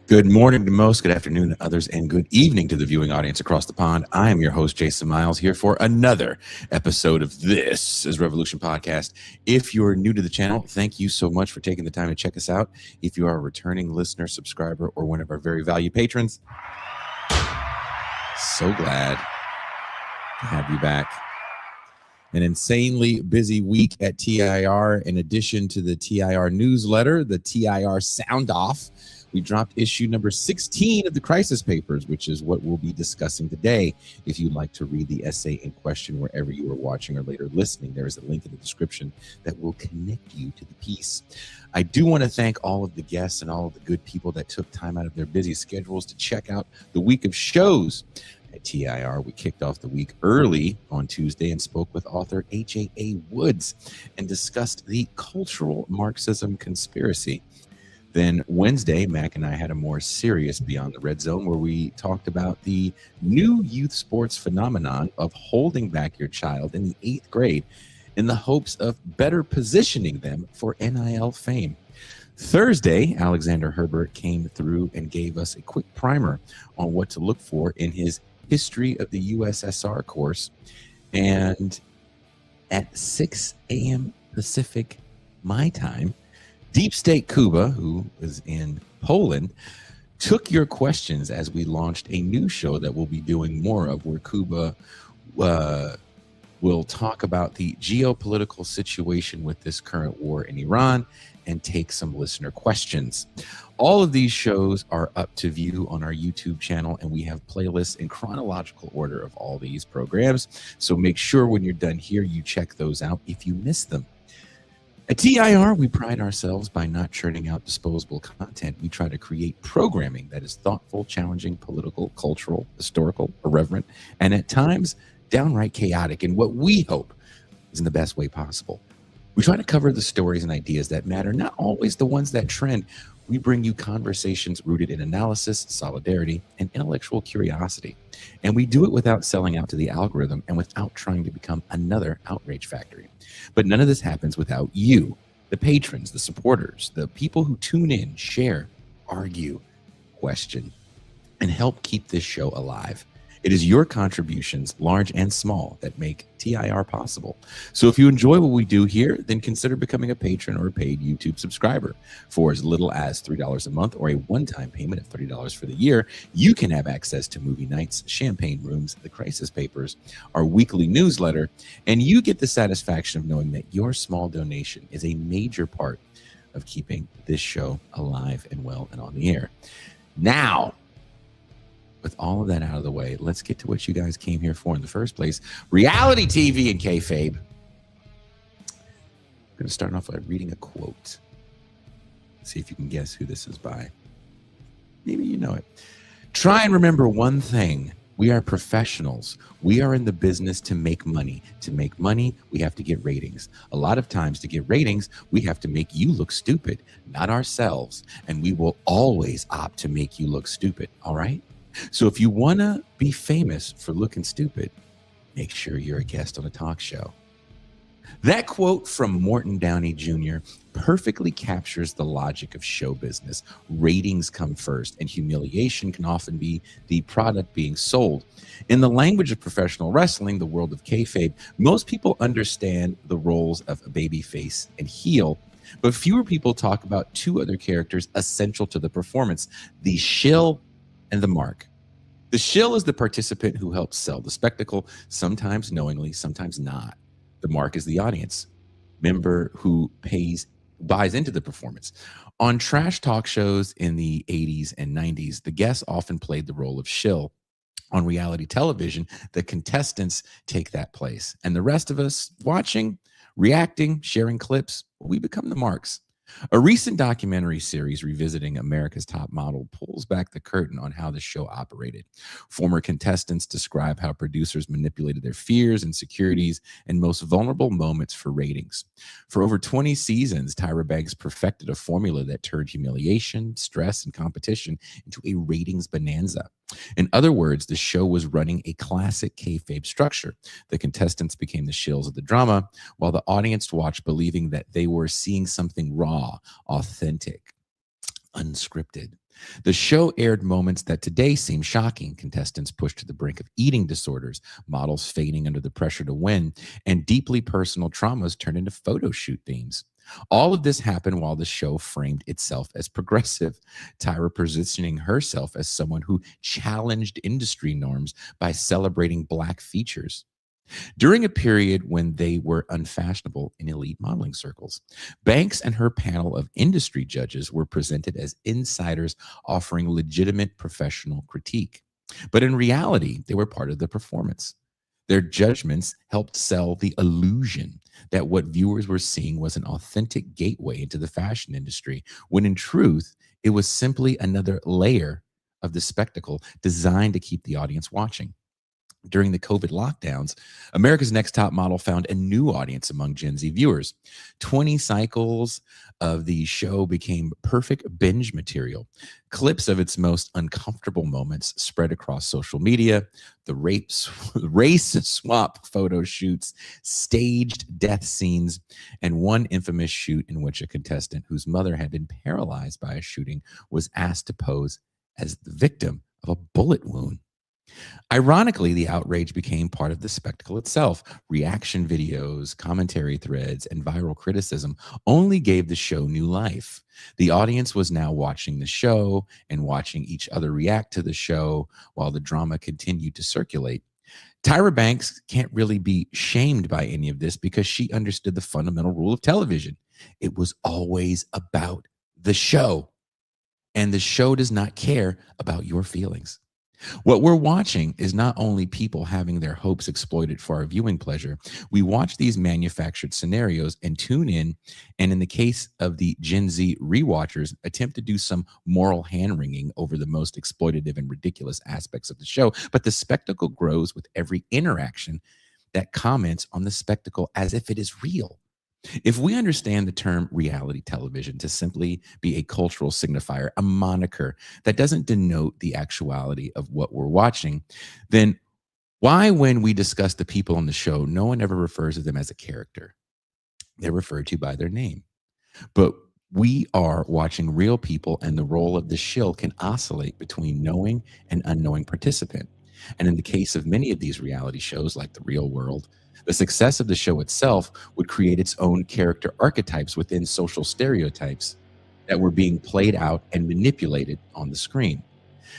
Good morning to most, good afternoon to others, and good evening to the viewing audience across the pond. I am your host, Jason Miles, here for another episode of This is Revolution Podcast. If you're new to the channel, thank you so much for taking the time to check us out. If you are a returning listener, subscriber, or one of our very valued patrons, so glad to have you back. An insanely busy week at TIR. In addition to the TIR newsletter, the TIR Sound Off, we dropped issue number 16 of the Crisis Papers, which is what we'll be discussing today. If you'd like to read the essay in question wherever you are watching or later listening, there is a link in the description that will connect you to the piece. I do want to thank all of the guests and all of the good people that took time out of their busy schedules to check out the week of shows. At TIR, we kicked off the week early on Tuesday and spoke with author H.A.A. Woods and discussed the cultural Marxism conspiracy. Then Wednesday, Mac and I had a more serious Beyond the Red Zone where we talked about the new youth sports phenomenon of holding back your child in the 8th grade in the hopes of better positioning them for NIL fame. Thursday, Alexander Herbert came through and gave us a quick primer on what to look for in his History of the USSR course. And at 6 a.m. Pacific, my time, Deep State Cuba, who is in Poland, took your questions as we launched a new show that we'll be doing more of, where Cuba will talk about the geopolitical situation with this current war in Iran and take some listener questions. All of these shows are up to view on our YouTube channel, and we have playlists in chronological order of all these programs. So make sure when you're done here, you check those out if you missed them. At TIR, we pride ourselves by not churning out disposable content. We try to create programming that is thoughtful, challenging, political, cultural, historical, irreverent, and at times downright chaotic in what we hope is in the best way possible. We try to cover the stories and ideas that matter, not always the ones that trend. We bring you conversations rooted in analysis, solidarity, and intellectual curiosity. And we do it without selling out to the algorithm and without trying to become another outrage factory. But none of this happens without you, the patrons, the supporters, the people who tune in, share, argue, question, and help keep this show alive. It is your contributions, large and small, that make TIR possible. So if you enjoy what we do here, then consider becoming a patron or a paid YouTube subscriber. For as little as $3 a month or a one-time payment of $30 for the year, you can have access to movie nights, champagne rooms, the Crisis Papers, our weekly newsletter, and you get the satisfaction of knowing that your small donation is a major part of keeping this show alive and well and on the air. Now, with all of that out of the way, let's get to what you guys came here for in the first place. Reality TV and kayfabe. I'm going to start off by reading a quote. See if you can guess who this is by. Maybe you know it. Try and remember one thing. We are professionals. We are in the business to make money. To make money, we have to get ratings. A lot of times to get ratings, we have to make you look stupid, not ourselves. And we will always opt to make you look stupid, all right? So if you want to be famous for looking stupid, make sure you're a guest on a talk show. That quote from Morton Downey Jr. perfectly captures the logic of show business. Ratings come first, and humiliation can often be the product being sold. In the language of professional wrestling, the world of kayfabe, most people understand the roles of babyface and heel, but fewer people talk about two other characters essential to the performance: the shill and the mark. The shill is the participant who helps sell the spectacle, sometimes knowingly, sometimes not. The mark is the audience member who buys into the performance. On trash talk shows in the 80s and 90s, the guests often played the role of shill. On reality television, the contestants take that place. And the rest of us watching, reacting, sharing clips, we become the marks. A recent documentary series revisiting America's Top Model pulls back the curtain on how the show operated. Former contestants describe how producers manipulated their fears, insecurities, and most vulnerable moments for ratings. For over 20 seasons, Tyra Banks perfected a formula that turned humiliation, stress, and competition into a ratings bonanza. In other words, the show was running a classic kayfabe structure. The contestants became the shills of the drama, while the audience watched believing that they were seeing something raw, authentic, unscripted. The show aired moments that today seem shocking: contestants pushed to the brink of eating disorders, models fading under the pressure to win, and deeply personal traumas turned into photo shoot themes. All of this happened while the show framed itself as progressive, Tyra positioning herself as someone who challenged industry norms by celebrating Black features during a period when they were unfashionable in elite modeling circles. Banks and her panel of industry judges were presented as insiders offering legitimate professional critique. But in reality, they were part of the performance. Their judgments helped sell the illusion that what viewers were seeing was an authentic gateway into the fashion industry, when in truth, it was simply another layer of the spectacle designed to keep the audience watching. During the COVID lockdowns, America's Next Top Model found a new audience among Gen Z viewers. 20 cycles of the show became perfect binge material. Clips of its most uncomfortable moments spread across social media. The race swap photo shoots, staged death scenes, and one infamous shoot in which a contestant whose mother had been paralyzed by a shooting was asked to pose as the victim of a bullet wound. Ironically, the outrage became part of the spectacle itself. Reaction videos, commentary threads, and viral criticism only gave the show new life. The audience was now watching the show and watching each other react to the show while the drama continued to circulate. Tyra Banks can't really be shamed by any of this because she understood the fundamental rule of television. It was always about the show, and the show does not care about your feelings. What we're watching is not only people having their hopes exploited for our viewing pleasure. We watch these manufactured scenarios and tune in, and in the case of the Gen Z rewatchers, attempt to do some moral hand-wringing over the most exploitative and ridiculous aspects of the show. But the spectacle grows with every interaction that comments on the spectacle as if it is real. If we understand the term reality television to simply be a cultural signifier, a moniker that doesn't denote the actuality of what we're watching, then why, when we discuss the people on the show, no one ever refers to them as a character? They're referred to by their name. But we are watching real people, and the role of the shill can oscillate between knowing and unknowing participant. And in the case of many of these reality shows, like The Real World, the success of the show itself would create its own character archetypes within social stereotypes that were being played out and manipulated on the screen.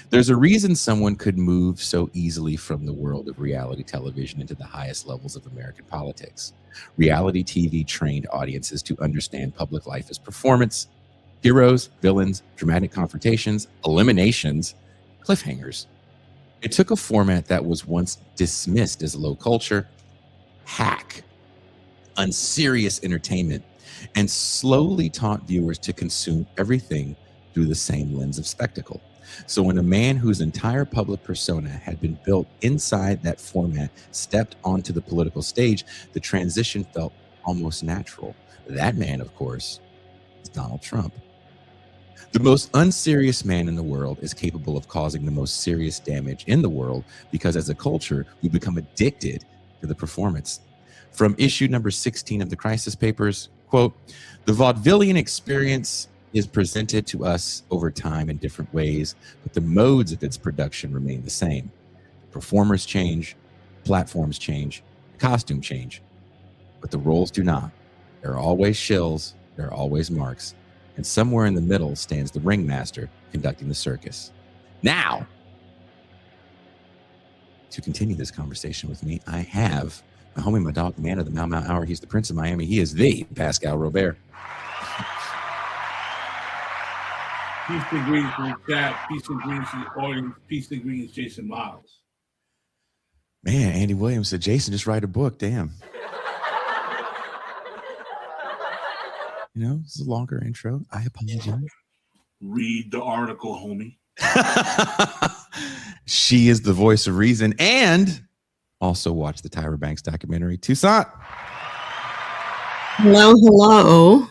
There's a reason someone could move so easily from the world of reality television into the highest levels of American politics. Reality TV trained audiences to understand public life as performance, heroes, villains, dramatic confrontations, eliminations, cliffhangers. It took a format that was once dismissed as low culture, hack, unserious entertainment, and slowly taught viewers to consume everything through the same lens of spectacle. So when a man whose entire public persona had been built inside that format stepped onto the political stage, the transition felt almost natural. That man, of course, is Donald Trump. The most unserious man in the world is capable of causing the most serious damage in the world because as a culture, we become addicted to the performance. From issue number 16 of the Crisis Papers, quote, "The vaudevillian experience is presented to us over time in different ways, but the modes of its production remain the same. Performers change, platforms change, costume change, but the roles do not. There are always shills, there are always marks, and somewhere in the middle stands the ringmaster conducting the circus." Now, to continue this conversation with me, I have my homie, my dog, man of the Meow Meow Hour. He's the Prince of Miami. He is the Pascal Robert. Peace and greetings to the chat. Peace and greetings to the audience. Peace and greetings, Jason Miles. Man, Andy Williams said, Jason, just write a book. Damn. You know, it's a longer intro. I apologize. Read the article, homie. She is the voice of reason. And also watch the Tyra Banks documentary, TIUSSAINT. Hello, hello.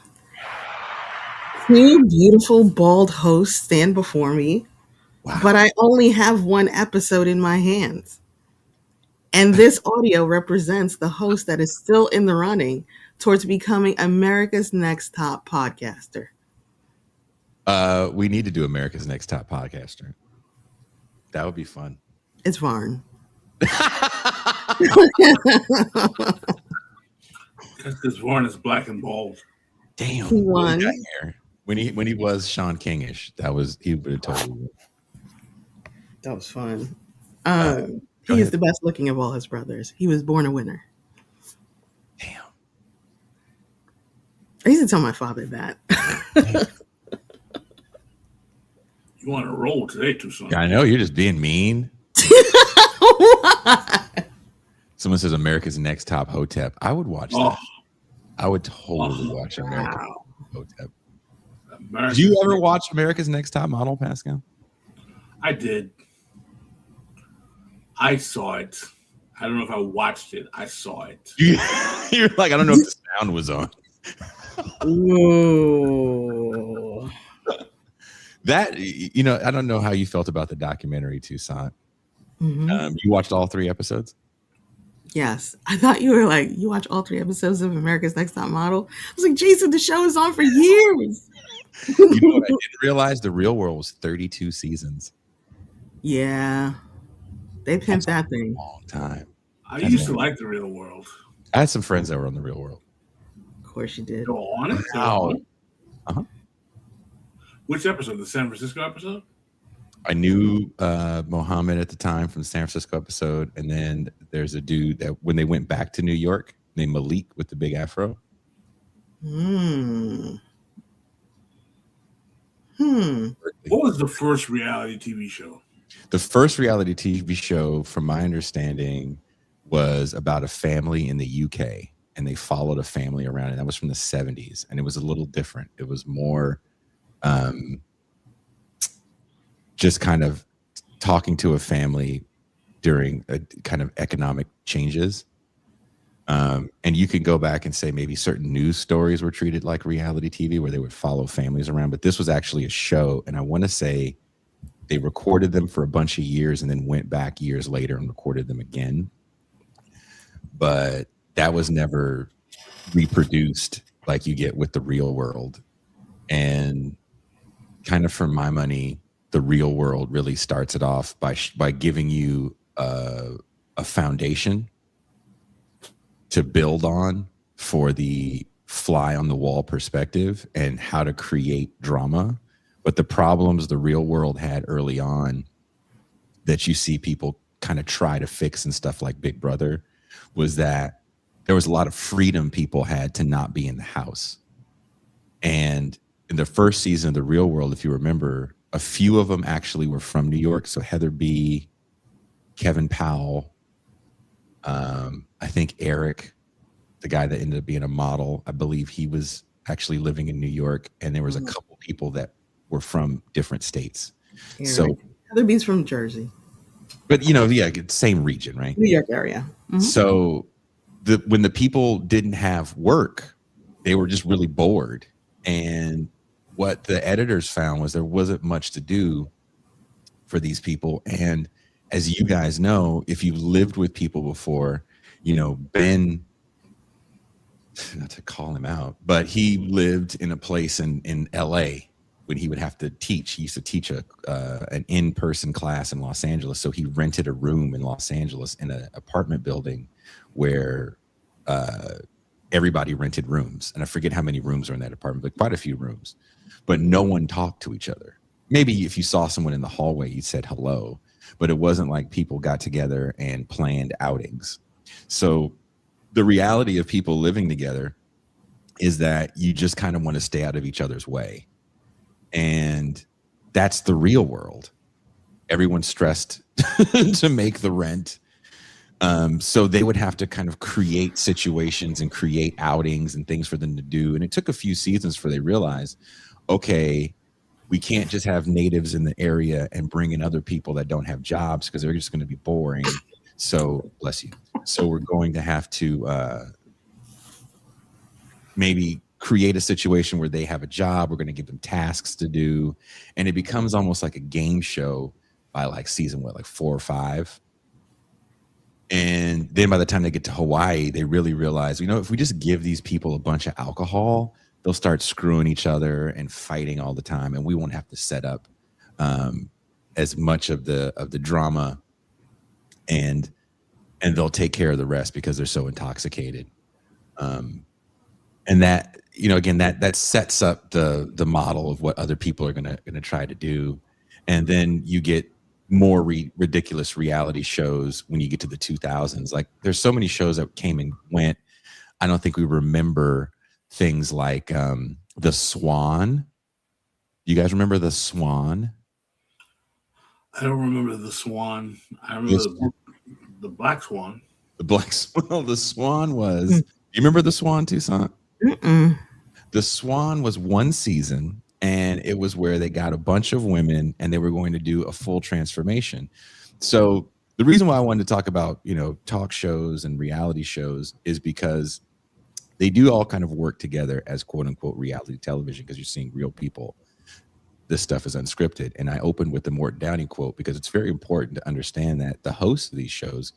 Two beautiful bald hosts stand before me, wow. But I only have one episode in my hands. And this audio represents the host that is still in the running towards becoming America's next top podcaster. We need to do America's Next Top Podcaster. That would be fun. It's Varn. Because Varn is black and bald. Damn. He won. When he was Sean Kingish, he would have totally won. That was fun. He is the best looking of all his brothers. He was born a winner. Damn. I used to tell my father that. You want to roll today, TIUssaint? I know, you're just being mean. Someone says America's Next Top Hotep. I would watch that. I would totally watch America's Hotep. Did you ever watch America's Next Top Model, Pascal? I did. I saw it. I don't know if I watched it. I saw it. You're like, I don't know if the sound was on. Ooh. That, I don't know how you felt about the documentary, TIUssaint. Mm-hmm. You watched all 3 episodes? Yes. I thought you were like, you watch all 3 episodes of America's Next Top Model? I was like, Jason, the show is on for years. You know what I didn't realize? The Real World was 32 seasons. Yeah. They pimped that thing. A long time. I used to like The Real World. I had some friends that were on The Real World. Of course you did. Go on it. Wow. Uh-huh. Which episode? The San Francisco episode? I knew Mohammed at the time from the San Francisco episode, and then there's a dude that when they went back to New York named Malik with the big afro. What was the first reality TV show? The first reality TV show, from my understanding, was about a family in the UK, and they followed a family around, and that was from the 70s, and it was a little different. It was more just kind of talking to a family during a kind of economic changes. And you can go back and say maybe certain news stories were treated like reality TV where they would follow families around, but this was actually a show. And I want to say they recorded them for a bunch of years and then went back years later and recorded them again. But that was never reproduced like you get with The Real World. And kind of for my money, The Real World really starts it off by giving you a foundation to build on for the fly on the wall perspective and how to create drama. But the problems The Real World had early on that you see people kind of try to fix and stuff like Big Brother was that there was a lot of freedom people had to not be in the house. And in the first season of The Real World, if you remember, a few of them actually were from New York. So Heather B, Kevin Powell, I think Eric, the guy that ended up being a model, I believe he was actually living in New York. And there was a couple people that were from different states. Eric. So Heather B's from Jersey. But, same region, right? New York area. Mm-hmm. So when the people didn't have work, they were just really bored. And what the editors found was there wasn't much to do for these people. And as you guys know, if you've lived with people before, Ben, not to call him out, but he lived in a place in LA when he would have to teach. He used to teach an in-person class in Los Angeles. So he rented a room in Los Angeles in an apartment building where everybody rented rooms. And I forget how many rooms are in that apartment, but quite a few rooms. But no one talked to each other. Maybe if you saw someone in the hallway, you said hello, but it wasn't like people got together and planned outings. So the reality of people living together is that you just kind of want to stay out of each other's way. And that's the real world. Everyone's stressed to make the rent. So they would have to kind of create situations and create outings and things for them to do. And it took a few seasons for they realized, okay, we can't just have natives in the area and bring in other people that don't have jobs because they're just going to be boring. So, bless you. So we're going to have to maybe create a situation where they have a job. We're going to give them tasks to do. And it becomes almost like a game show by like season, 4 or 5. And then by the time they get to Hawaii, they really realize, if we just give these people a bunch of alcohol, they'll start screwing each other and fighting all the time, and we won't have to set up as much of the drama, and they'll take care of the rest because they're so intoxicated. And that, you know, again, that sets up the model of what other people are gonna try to do. And then you get more ridiculous reality shows when you get to the 2000s. Like, there's so many shows that came and went. I don't think we remember things like The Swan. You guys remember The Swan? I don't remember The Swan. I remember the Black Swan. The Black Swan. The Swan was. You remember The Swan, TIUSSAINT? Mm-mm. The Swan was one season, and it was where they got a bunch of women and they were going to do a full transformation. So the reason why I wanted to talk about, you know, talk shows and reality shows is because they do all kind of work together as quote unquote reality television, because you're seeing real people. This stuff is unscripted. And I opened with the Morton Downey quote because it's very important to understand that the hosts of these shows,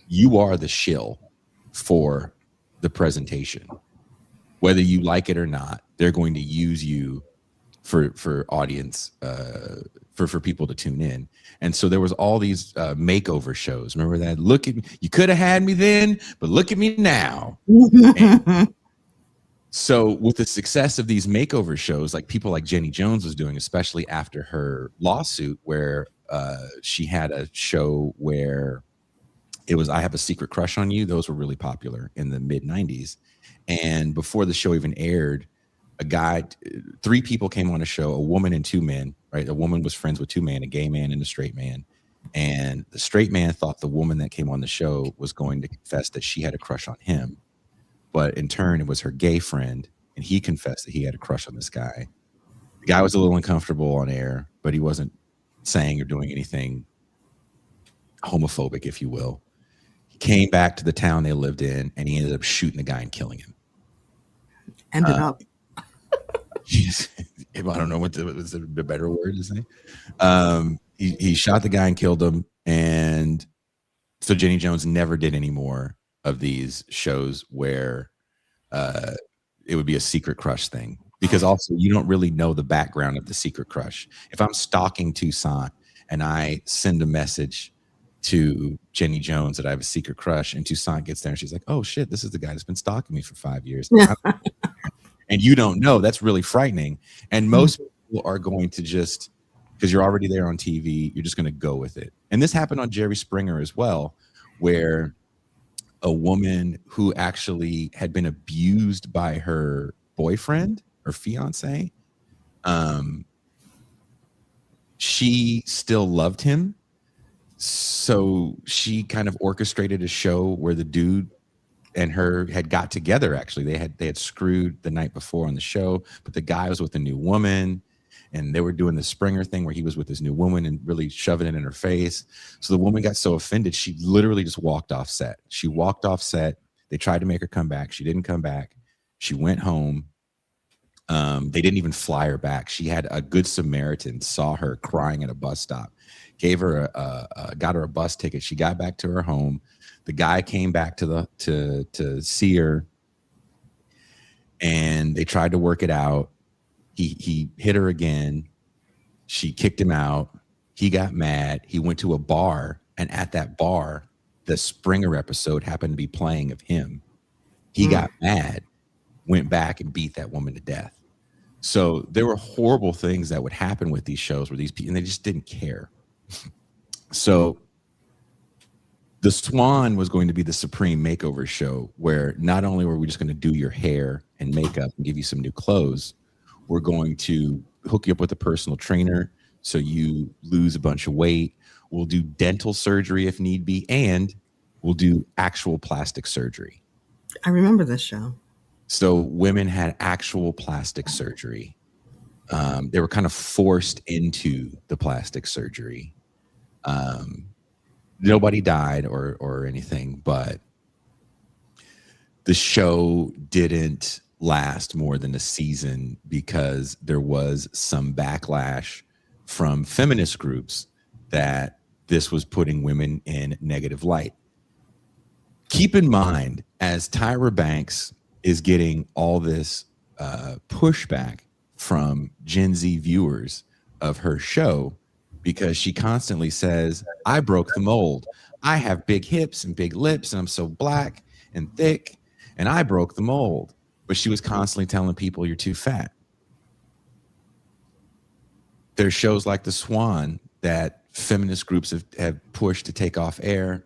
you are the shill for the presentation. Whether you like it or not, they're going to use you for audience, for people to tune in. And so there was all these makeover shows. Remember that? Look at me. You could have had me then, but look at me now. So with the success of these makeover shows, like people like Jenny Jones was doing, especially after her lawsuit, where she had a show where it was I Have a Secret Crush on You. Those were really popular in the mid 90s. And before the show even aired, three people came on a show, a woman and two men, right? A woman was friends with two men, a gay man and a straight man. And the straight man thought the woman that came on the show was going to confess that she had a crush on him. But in turn, it was her gay friend, and he confessed that he had a crush on this guy. The guy was a little uncomfortable on air, but he wasn't saying or doing anything homophobic, if you will. He came back to the town they lived in, and he ended up shooting the guy and killing him. Ended up. I don't know what's the better word to say. He shot the guy and killed him, and so Jenny Jones never did any more of these shows where it would be a secret crush thing, because also you don't really know the background of the secret crush. If I'm stalking TIUSSAINT and I send a message to Jenny Jones that I have a secret crush, and TIUSSAINT gets there and she's like, oh shit, this is the guy that's been stalking me for 5 years. And you don't know, that's really frightening. And most people are going to just, because you're already there on TV, you're just going to go with it. And this happened on Jerry Springer as well, where a woman who actually had been abused by her boyfriend or fiance, she still loved him. So she kind of orchestrated a show where the dude and her had got together. Actually, they had screwed the night before on the show, but the guy was with a new woman, and they were doing the Springer thing where he was with his new woman and really shoving it in her face. So the woman got so offended, she literally just walked off set. She walked off set. They tried to make her come back. She didn't come back. She went home. They didn't even fly her back. She had a good Samaritan, saw her crying at a bus stop, gave her got her a bus ticket. She got back to her home. The guy came back to see her, and they tried to work it out. He hit her again. She kicked him out. He got mad. He went to a bar, and at that bar, the Springer episode happened to be playing of him. He got mad, went back and beat that woman to death. So there were horrible things that would happen with these shows where these people, and they just didn't care. So the Swan was going to be the supreme makeover show, where not only were we just going to do your hair and makeup and give you some new clothes, we're going to hook you up with a personal trainer so you lose a bunch of weight. We'll do dental surgery if need be, and we'll do actual plastic surgery. I remember this show. So women had actual plastic surgery. They were kind of forced into the plastic surgery. Nobody died or anything, but the show didn't last more than a season because there was some backlash from feminist groups that this was putting women in negative light. Keep in mind, as Tyra Banks is getting all this pushback from Gen Z viewers of her show because she constantly says, I broke the mold. I have big hips and big lips, and I'm so black and thick, and I broke the mold. But she was constantly telling people, you're too fat. There's shows like The Swan that feminist groups have pushed to take off air.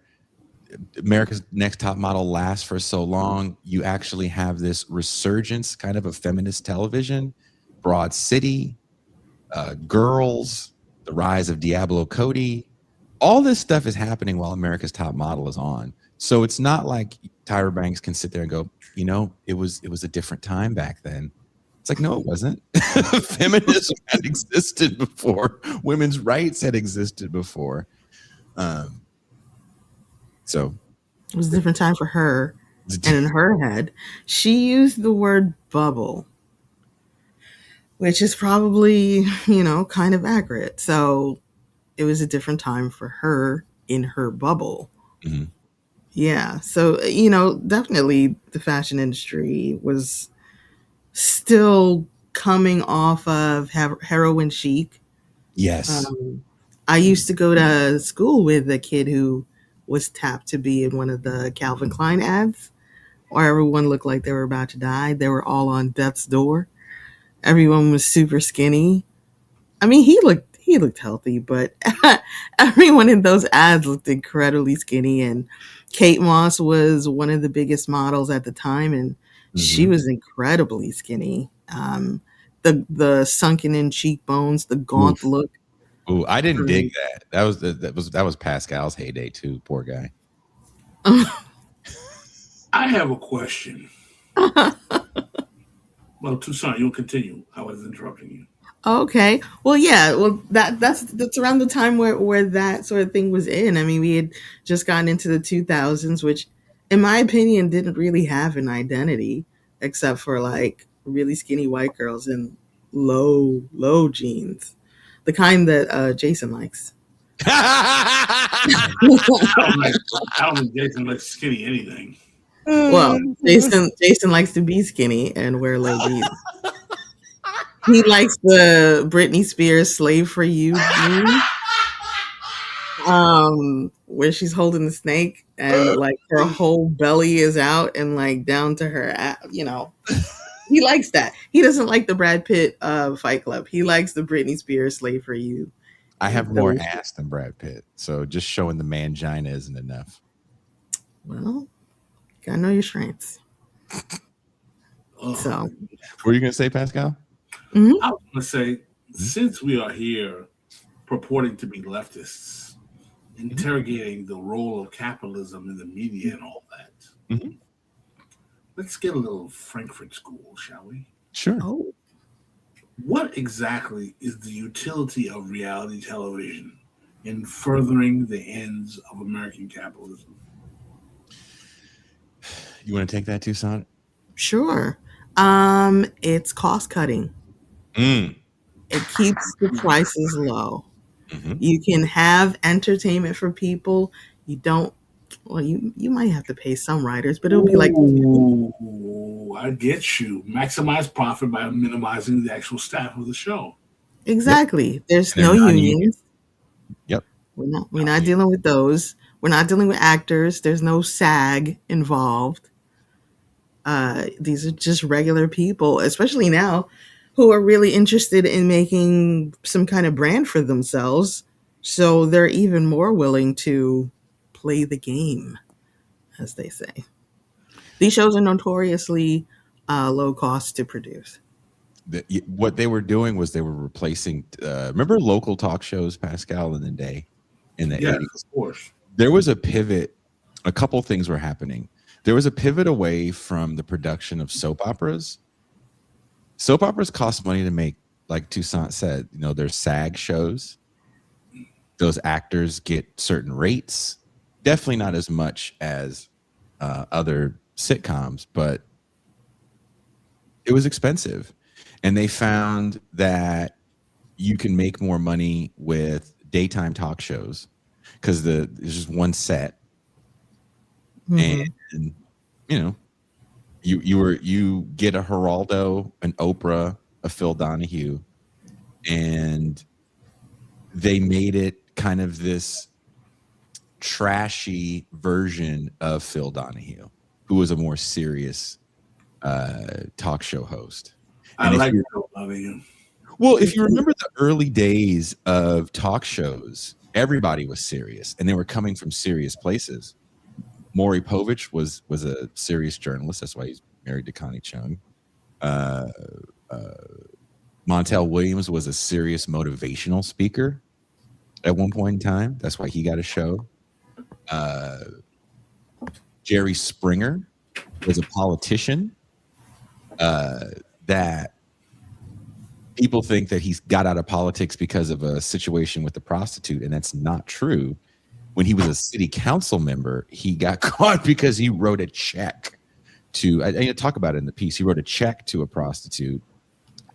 America's Next Top Model lasts for so long. You actually have this resurgence kind of feminist television, Broad City, Girls, the rise of Diablo Cody. All this stuff is happening while America's Top Model is on. So it's not like Tyra Banks can sit there and go, you know, it was a different time back then. It's like, no, it wasn't. Feminism had existed before. Women's rights had existed before. So it was a different time for her. And in her head, she used the word bubble, which is probably, kind of accurate. So it was a different time for her in her bubble. Mm-hmm. Yeah. So, definitely the fashion industry was still coming off of heroin chic. Yes. I used to go to school with a kid who was tapped to be in one of the Calvin Klein ads where everyone looked like they were about to die. They were all on death's door. Everyone was super skinny. I mean, he looked healthy, but everyone in those ads looked incredibly skinny. And Kate Moss was one of the biggest models at the time, and she was incredibly skinny. The sunken in cheekbones, the gaunt look. Ooh, I didn't dig that. That was Pascal's heyday too. Poor guy. I have a question. Well, TIR, you'll continue. I was interrupting you. Okay. Well, yeah. Well, that's around the time where that sort of thing was in. I mean, we had just gotten into the 2000s, which, in my opinion, didn't really have an identity except for like really skinny white girls and low jeans, the kind that Jason likes. I don't think Jason likes skinny anything. Well, Jason likes to be skinny and wear low jeans. He likes the Britney Spears "Slave for You" jeans, where she's holding the snake and like her whole belly is out and like down to her ass, He likes that. He doesn't like the Brad Pitt Fight Club. He likes the Britney Spears "Slave for You." I have more ass than Brad Pitt, so just showing the mangina isn't enough. Well, gotta know your strengths. So, what are you gonna say, Pascal? Mm-hmm. I was going to say, since we are here purporting to be leftists, interrogating the role of capitalism in the media and all that, let's get a little Frankfurt School, shall we? Sure. Oh. What exactly is the utility of reality television in furthering the ends of American capitalism? You want to take that, TIR? Sure. It's cost cutting. It keeps the prices low. You can have entertainment for people. You don't. Well, you might have to pay some writers, but it'll be like. Ooh, I get you. Maximize profit by minimizing the actual staff of the show. Exactly. Yep. There's no unions. Yep. We're not dealing with those. We're not dealing with actors. There's no SAG involved. These are just regular people, especially now, who are really interested in making some kind of brand for themselves. So they're even more willing to play the game, as they say. These shows are notoriously low cost to produce. What they were doing was they were replacing, remember local talk shows, Pascal, in the day? In the 80s? Of course. There was a pivot. A couple things were happening. There was a pivot away from the production of soap operas. Soap operas cost money to make, like TIR said, there's SAG shows. Those actors get certain rates. Definitely not as much as other sitcoms, but it was expensive. And they found that you can make more money with daytime talk shows because there's just one set. And, You get a Geraldo, an Oprah, a Phil Donahue, and they made it kind of this trashy version of Phil Donahue, who was a more serious talk show host. I like Phil Donahue. Well, if you remember the early days of talk shows, everybody was serious, and they were coming from serious places. Maury Povich was a serious journalist. That's why he's married to Connie Chung. Montel Williams was a serious motivational speaker at one point in time. That's why he got a show. Jerry Springer was a politician that people think that he's got out of politics because of a situation with a prostitute, and that's not true. When he was a city council member, he got caught because he wrote a check to, I talk about it in the piece, he wrote a check to a prostitute,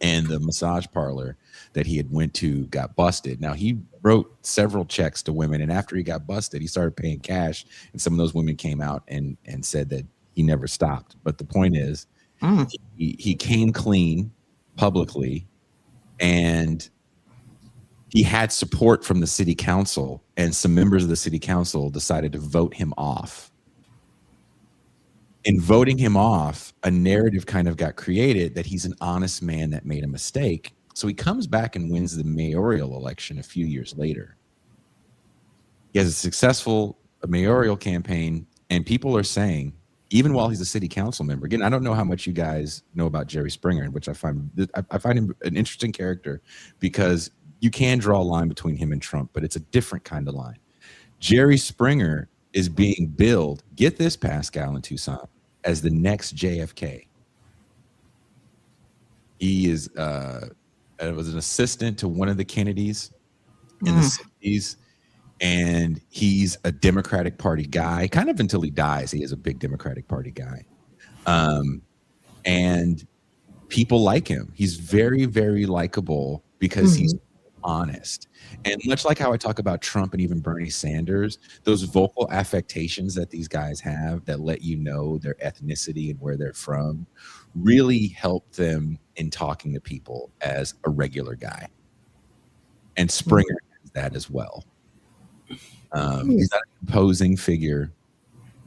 and the massage parlor that he had went to got busted. Now, he wrote several checks to women, and after he got busted, he started paying cash, and some of those women came out and said that he never stopped. But the point is, he came clean publicly, and he had support from the city council, and some members of the city council decided to vote him off. In voting him off, a narrative kind of got created that he's an honest man that made a mistake. So he comes back and wins the mayoral election a few years later. He has a successful mayoral campaign, and people are saying, even while he's a city council member, again, I don't know how much you guys know about Jerry Springer, which I find him an interesting character, because you can draw a line between him and Trump, but it's a different kind of line. Jerry Springer is being billed, get this, Pascal and Toussaint, as the next JFK. He is was an assistant to one of the Kennedys in the 60s, and he's a Democratic Party guy, kind of until he dies. He is a big Democratic Party guy. And people like him. He's very, very likable because he's honest. And much like how I talk about Trump and even Bernie Sanders, those vocal affectations that these guys have that let you know their ethnicity and where they're from really help them in talking to people as a regular guy. And Springer has that as well. He's not an imposing figure.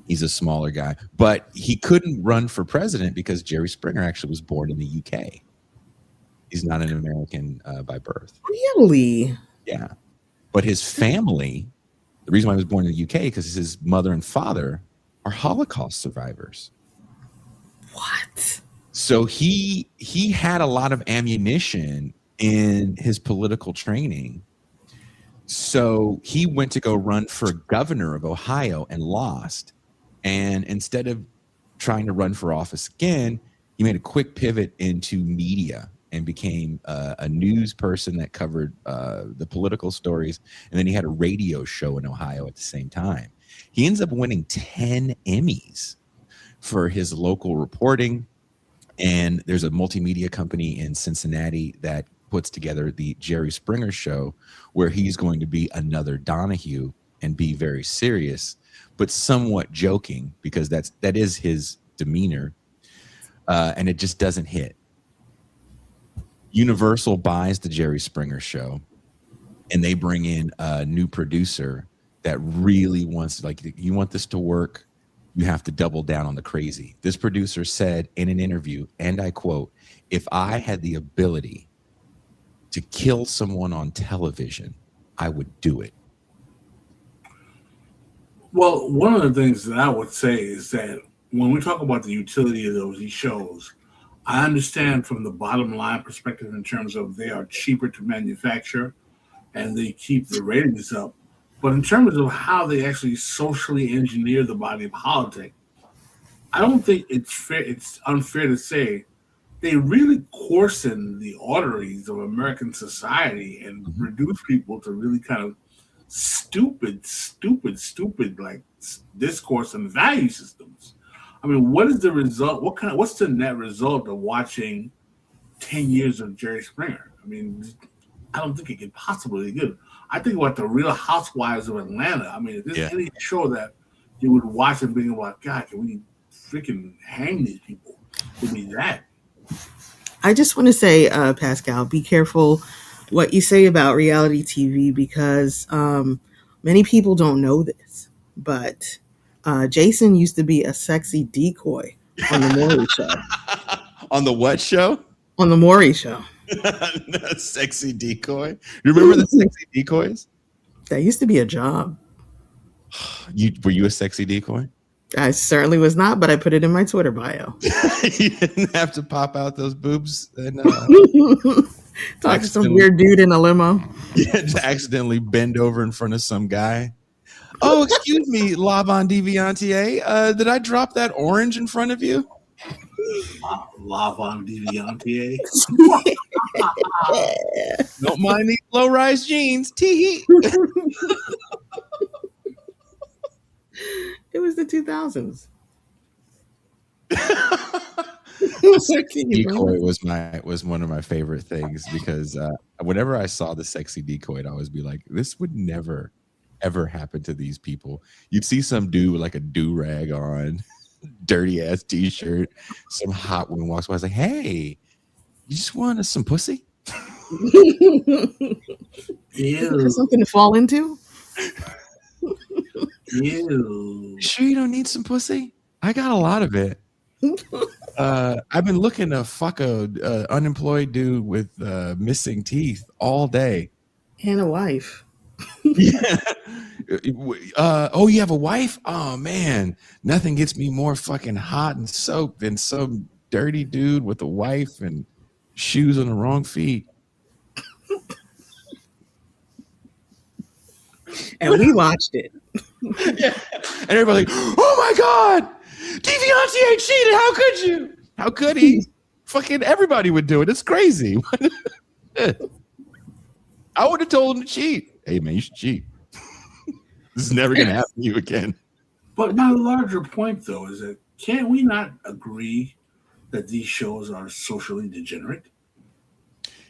He's a smaller guy, but he couldn't run for president because Jerry Springer actually was born in the UK. He's not an American by birth. Really? Yeah. But his family, the reason why he was born in the UK, because his mother and father are Holocaust survivors. What? So he had a lot of ammunition in his political training. So he went to go run for governor of Ohio and lost. And instead of trying to run for office again, he made a quick pivot into media and became a news person that covered the political stories. And then he had a radio show in Ohio at the same time. He ends up winning 10 Emmys for his local reporting. And there's a multimedia company in Cincinnati that puts together the Jerry Springer Show, where he's going to be another Donahue and be very serious, but somewhat joking, because that is his demeanor. And it just doesn't hit. Universal buys the Jerry Springer Show, and they bring in a new producer that really wants, like, you want this to work, you have to double down on the crazy. This producer said in an interview, and I quote, "If I had the ability to kill someone on television, I would do it." Well, one of the things that I would say is that when we talk about the utility of these shows, I understand from the bottom line perspective in terms of they are cheaper to manufacture and they keep the ratings up. But in terms of how they actually socially engineer the body politic, I don't think it's fair. It's unfair to say they really coarsen the arteries of American society and reduce people to really kind of stupid like discourse and value systems. I mean, what is the result? What's the net result of watching 10 years of Jerry Springer? I mean, I don't think it could possibly be good. I think about the Real Housewives of Atlanta. I mean, if there's any show that you would watch and think about, God, can we freaking hang these people. Would be that. I just want to say, Pascal, be careful what you say about reality TV because many people don't know this, but Jason used to be a sexy decoy on the Maury show. On the what show? On the Maury show. Sexy decoy. You remember the sexy decoys? That used to be a job. Were you a sexy decoy? I certainly was not, but I put it in my Twitter bio. You didn't have to pop out those boobs and talk to some weird dude in a limo. Yeah, to accidentally bend over in front of some guy. Oh, excuse me, Lavon Deviantier. Did I drop that orange in front of you? Lavon Deviantier. Don't mind these low-rise jeans. Tee. It was the 2000s. Sexy decoy was one of my favorite things because whenever I saw the sexy decoy, I'd always be like, this would never ever happen to these people. You'd see some dude with like a do-rag on, dirty ass t-shirt, some hot woman walks by. I was like, hey, you just want some pussy? Ew. Something to fall into? Ew. Sure you don't need some pussy? I got a lot of it. I've been looking to fuck a unemployed dude with missing teeth all day. And a wife. Yeah. Oh, you have a wife? Oh man, nothing gets me more fucking hot and soaked than some dirty dude with a wife and shoes on the wrong feet. And we watched it. Yeah. And everybody like, oh my God, Deviantier cheated. How could you? How could he? Fucking everybody would do it. It's crazy. I would have told him to cheat. Hey man, you should cheat. This is never gonna happen to you again. But my larger point though is that can't we not agree that these shows are socially degenerate?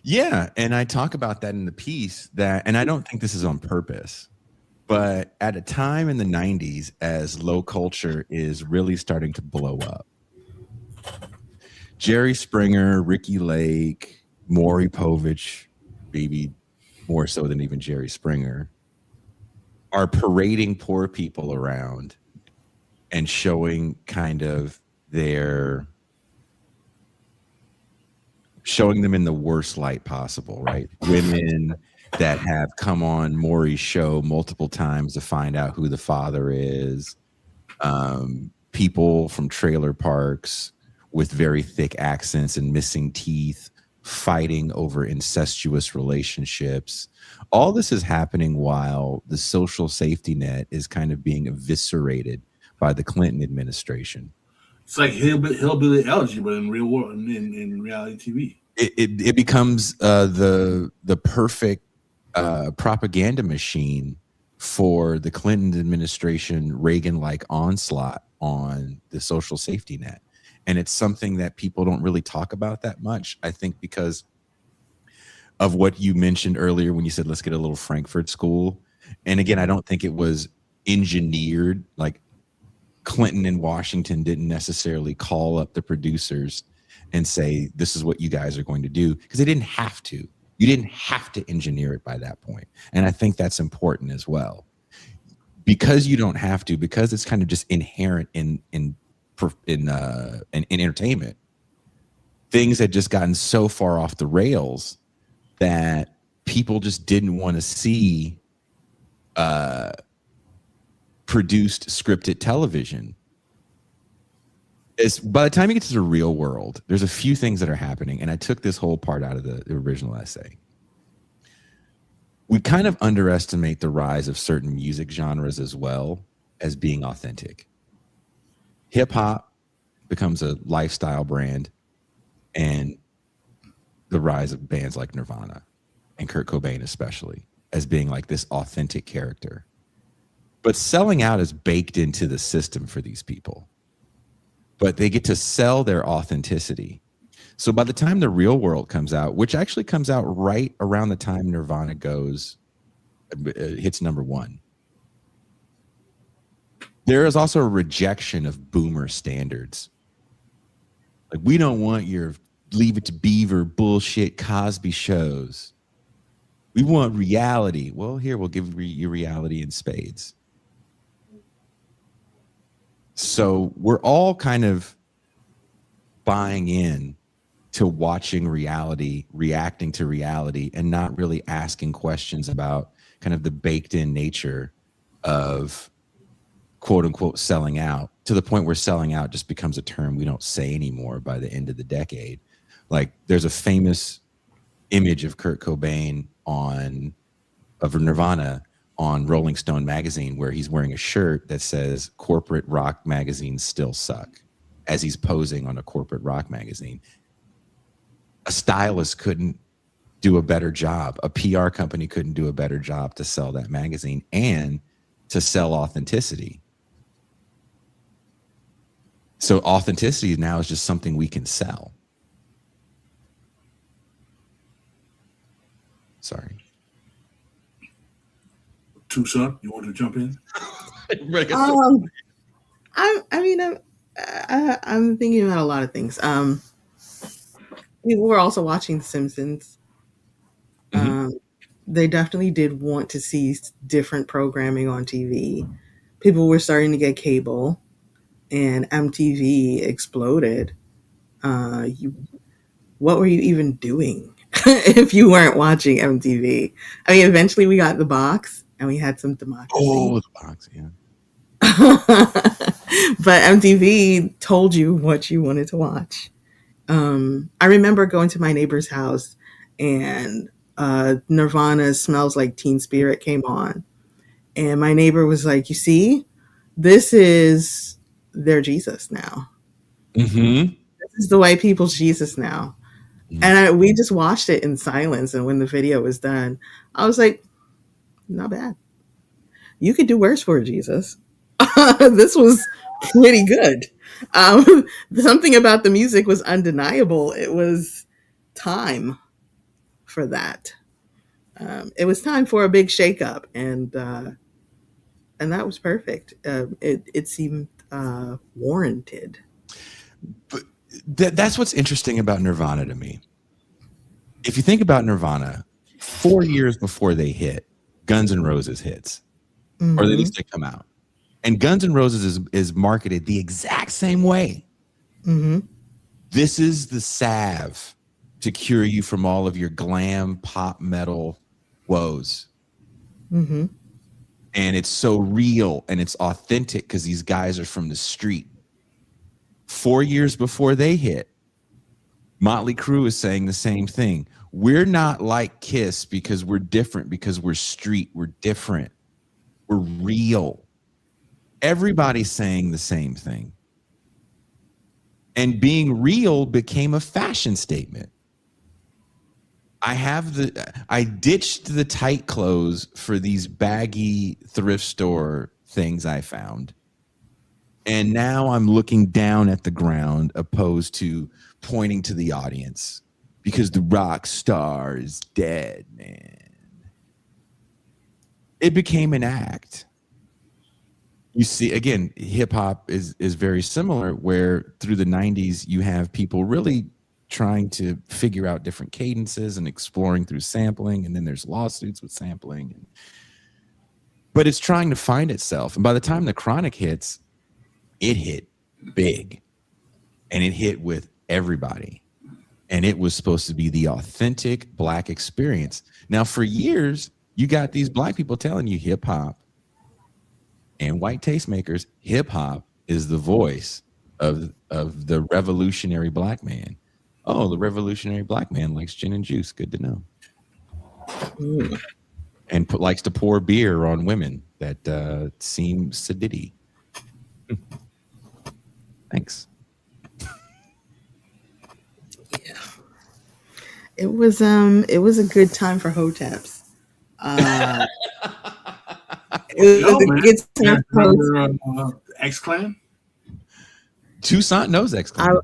Yeah, and I talk about that in the piece that, and I don't think this is on purpose, but at a time in the 90s as low culture is really starting to blow up, Jerry Springer, Ricky Lake, Maury Povich, maybe more so than even Jerry Springer, are parading poor people around and showing kind of showing them in the worst light possible, right? Women that have come on Maury's show multiple times to find out who the father is, people from trailer parks with very thick accents and missing teeth fighting over incestuous relationships. All this is happening while the social safety net is kind of being eviscerated by the Clinton administration. It's like hillbilly elegy, but in real world, in reality TV. It becomes the perfect propaganda machine for the Clinton administration, Reagan-like onslaught on the social safety net. And it's something that people don't really talk about that much, I think, because of what you mentioned earlier when you said, let's get a little Frankfurt School. And again, I don't think it was engineered. Like Clinton and Washington didn't necessarily call up the producers and say, this is what you guys are going to do, because they didn't have to. You didn't have to engineer it by that point. And I think that's important as well. Because you don't have to, because it's kind of just inherent in entertainment, things had just gotten so far off the rails that people just didn't want to see produced scripted television. By the time you get to the real world, there's a few things that are happening, and I took this whole part out of the original essay. We kind of underestimate the rise of certain music genres as well as being authentic. Hip hop becomes a lifestyle brand, and the rise of bands like Nirvana and Kurt Cobain especially as being like this authentic character. But selling out is baked into the system for these people. But they get to sell their authenticity. So by the time the real world comes out, which actually comes out right around the time Nirvana hits #1, There is also a rejection of boomer standards. Like, we don't want your Leave It to Beaver bullshit Cosby shows. We want reality. Well, here, we'll give you reality in spades. So we're all kind of buying in to watching reality, reacting to reality, and not really asking questions about kind of the baked in nature of quote unquote selling out, to the point where selling out just becomes a term we don't say anymore by the end of the decade. Like, there's a famous image of Kurt Cobain of Nirvana on Rolling Stone magazine, where he's wearing a shirt that says corporate rock magazines still suck, as he's posing on a corporate rock magazine. A stylist couldn't do a better job. A PR company couldn't do a better job to sell that magazine and to sell authenticity. So authenticity now is just something we can sell. Sorry. TIR, you want to jump in? I'm thinking about a lot of things. People were also watching The Simpsons. They definitely did want to see different programming on TV. People were starting to get cable, and MTV exploded. What were you even doing if you weren't watching MTV? I mean, eventually we got the box, and we had some democracy. Oh, the box, yeah. But MTV told you what you wanted to watch. I remember going to my neighbor's house, and Nirvana's Smells Like Teen Spirit came on. And my neighbor was like, you see, this is their Jesus now. Mm-hmm. This is the white people's Jesus now. Mm-hmm. And we just watched it in silence. And when the video was done, I was like, not bad. You could do worse for Jesus. This was pretty good. Something about the music was undeniable. It was time for that. It was time for a big shakeup, and that was perfect. It seemed warranted. But that's what's interesting about Nirvana to me. If you think about Nirvana, 4 years before they hit, Guns N' Roses hits, or at least they come out. And Guns N' Roses is marketed the exact same way. Mm-hmm. This is the salve to cure you from all of your glam pop metal woes. Mm-hmm. And it's so real and it's authentic because these guys are from the street. 4 years before they hit, Motley Crue is saying the same thing. We're not like Kiss because we're different, because we're street. We're different. We're real. Everybody's saying the same thing. And being real became a fashion statement. I ditched the tight clothes for these baggy thrift store things I found. And now I'm looking down at the ground opposed to pointing to the audience, because the rock star is dead, man. It became an act. You see, again, hip hop is very similar, where through the 90s, you have people really trying to figure out different cadences and exploring through sampling. And then there's lawsuits with sampling. But it's trying to find itself. And by the time the Chronic hits, it hit big. And it hit with everybody. And it was supposed to be the authentic Black experience. Now, for years, you got these Black people telling you hip hop and white tastemakers, hip hop is the voice of the revolutionary Black man. Oh, the revolutionary Black man likes gin and juice. Good to know. And likes to pour beer on women that seem sedity. Thanks. Yeah. It was a good time for hoteps. It was a good time for X-Clan? TIR knows X-Clan.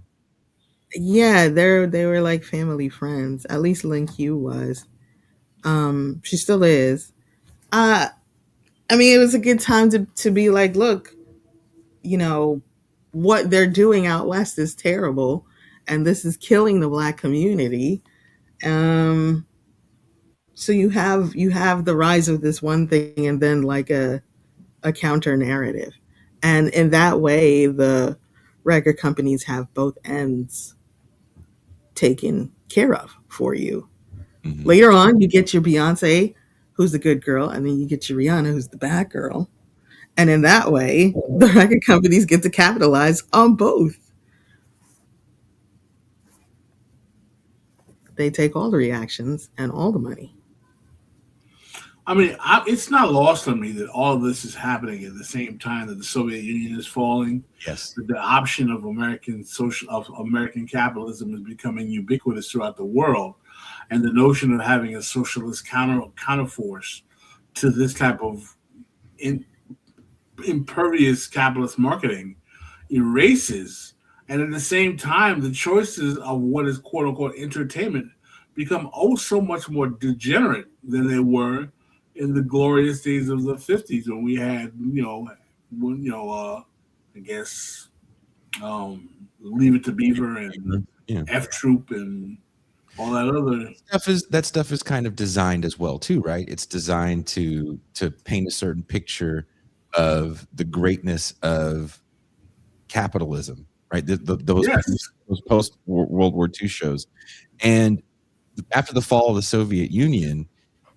Yeah, they were like family friends. At least Lin Q was. She still is. I mean, it was a good time to be like, look, what they're doing out west is terrible, and this is killing the Black community. So you have the rise of this one thing, and then like a counter narrative, and in that way, the record companies have both ends taken care of for you. Mm-hmm. Later on, you get your Beyonce, who's the good girl, and then you get your Rihanna, who's the bad girl. And in that way, the record companies get to capitalize on both. They take all the reactions and all the money. I mean, it's not lost on me that all of this is happening at the same time that the Soviet Union is falling. Yes, that the option of American capitalism is becoming ubiquitous throughout the world, and the notion of having a socialist counterforce to this type of impervious capitalist marketing erases. And at the same time, the choices of what is quote unquote entertainment become so much more degenerate than they were in the glorious days of the 50s when we had, I guess, Leave It to Beaver and F Troop and all that other stuff is kind of designed as well too, right? It's designed to paint a certain picture of the greatness of capitalism, right? Those post World War II shows, and after the fall of the Soviet Union,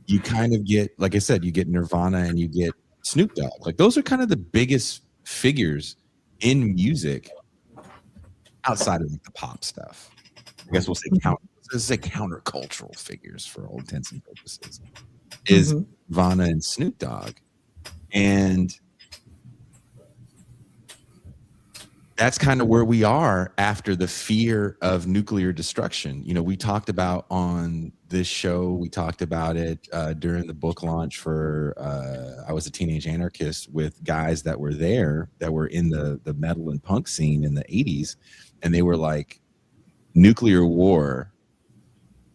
you kind of get, like I said, you get Nirvana and you get Snoop Dogg. Like those are kind of the biggest figures in music outside of like the pop stuff. I guess we'll say countercultural figures for all intents and purposes. Is Nirvana and Snoop Dogg, and that's kind of where we are after the fear of nuclear destruction. We talked about on this show, we talked about it during the book launch for I Was a Teenage Anarchist with guys that were there that were in the metal and punk scene in the 80s. And they were like, nuclear war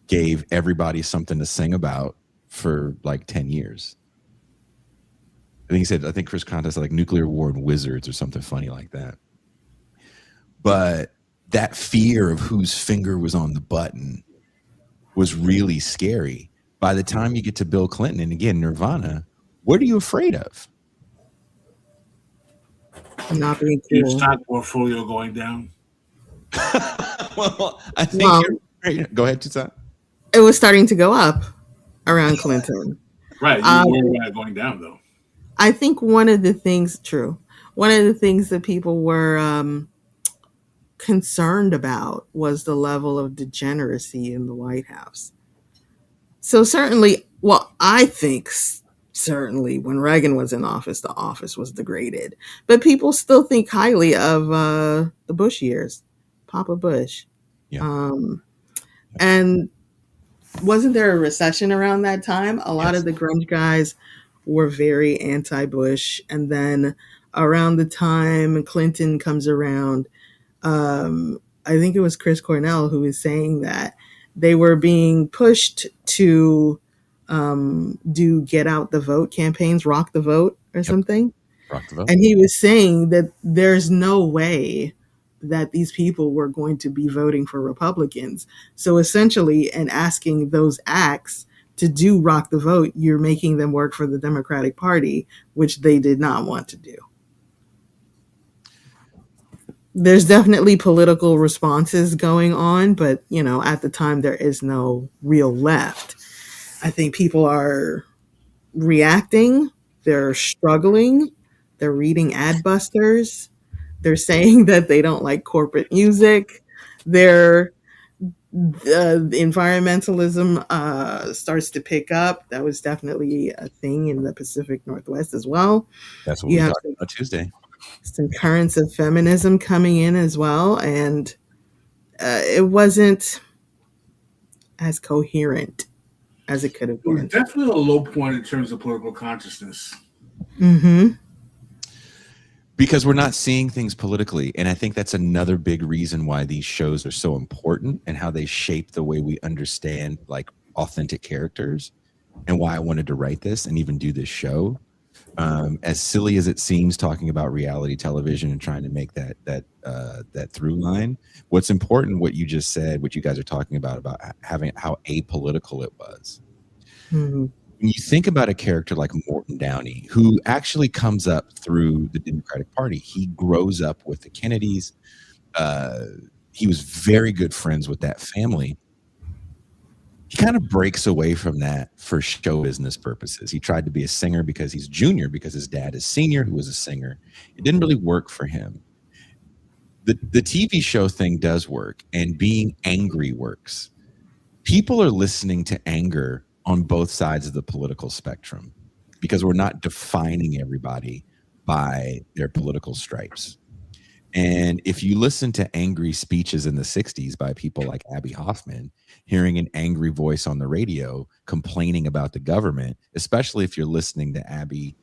gave everybody something to sing about for like 10 years. I think Chris Conte said like nuclear war and wizards or something funny like that. But that fear of whose finger was on the button was really scary. By the time you get to Bill Clinton and again Nirvana, what are you afraid of? Not being cool. Your stock portfolio going down. Well, I think you're right. Go ahead, Toussaint. It was starting to go up around Clinton. Right, you were going down though. I think one of the things that people were concerned about was the level of degeneracy in the White House. So I think certainly when Reagan was in office, the office was degraded. But people still think highly of the Bush years, Papa Bush. Yeah. And wasn't there a recession around that time? A lot of the grunge guys were very anti-Bush. And then around the time Clinton comes around, I think it was Chris Cornell who was saying that they were being pushed to do get out the vote campaigns, rock the vote or something. Rock the vote. And he was saying that there's no way that these people were going to be voting for Republicans. So essentially, in asking those acts to do rock the vote, you're making them work for the Democratic Party, which they did not want to do. There's definitely political responses going on, but at the time there is no real left. I think people are reacting, they're struggling, they're reading Adbusters, they're saying that they don't like corporate music, the environmentalism starts to pick up. That was definitely a thing in the Pacific Northwest as well. That's what we talked about Tuesday. Some currents of feminism coming in as well, and it wasn't as coherent as it could have been. It was definitely a low point in terms of political consciousness. Because we're not seeing things politically, and I think that's another big reason why these shows are so important and how they shape the way we understand like authentic characters, and why I wanted to write this and even do this show. As silly as it seems, talking about reality television and trying to make that through line, what's important, what you just said, what you guys are talking about having how apolitical it was. Mhm. When you think about a character like Morton Downey, who actually comes up through the Democratic Party, he grows up with the Kennedys. He was very good friends with that family. He kind of breaks away from that for show business purposes. He tried to be a singer because he's junior, because his dad is senior, who was a singer. It didn't really work for him. The TV show thing does work, and being angry works. People are listening to anger on both sides of the political spectrum because we're not defining everybody by their political stripes. And if you listen to angry speeches in the 60s by people like Abby Hoffman, hearing an angry voice on the radio complaining about the government, especially if you're listening to Abby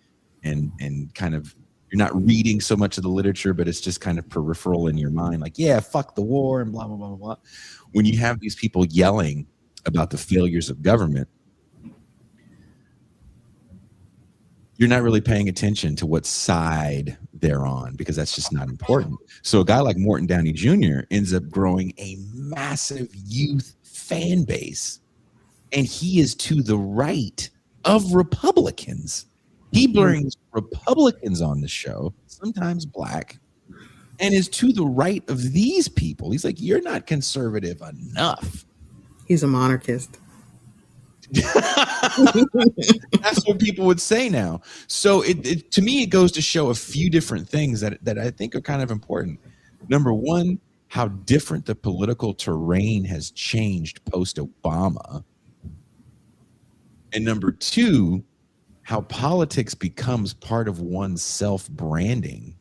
and kind of, you're not reading so much of the literature, but it's just kind of peripheral in your mind, like, yeah, fuck the war and blah, blah, blah, blah. When you have these people yelling about the failures of government, you're not really paying attention to what side they're on, because that's just not important. So a guy like Morton Downey Jr. ends up growing a massive youth fan base, and he is to the right of Republicans. He brings Republicans on the show, sometimes black, and is to the right of these people. He's like, you're not conservative enough. He's a monarchist. That's what people would say now. So to me, it goes to show a few different things that I think are kind of important. Number one, how different the political terrain has changed post-Obama. And number two, how politics becomes part of one's self-branding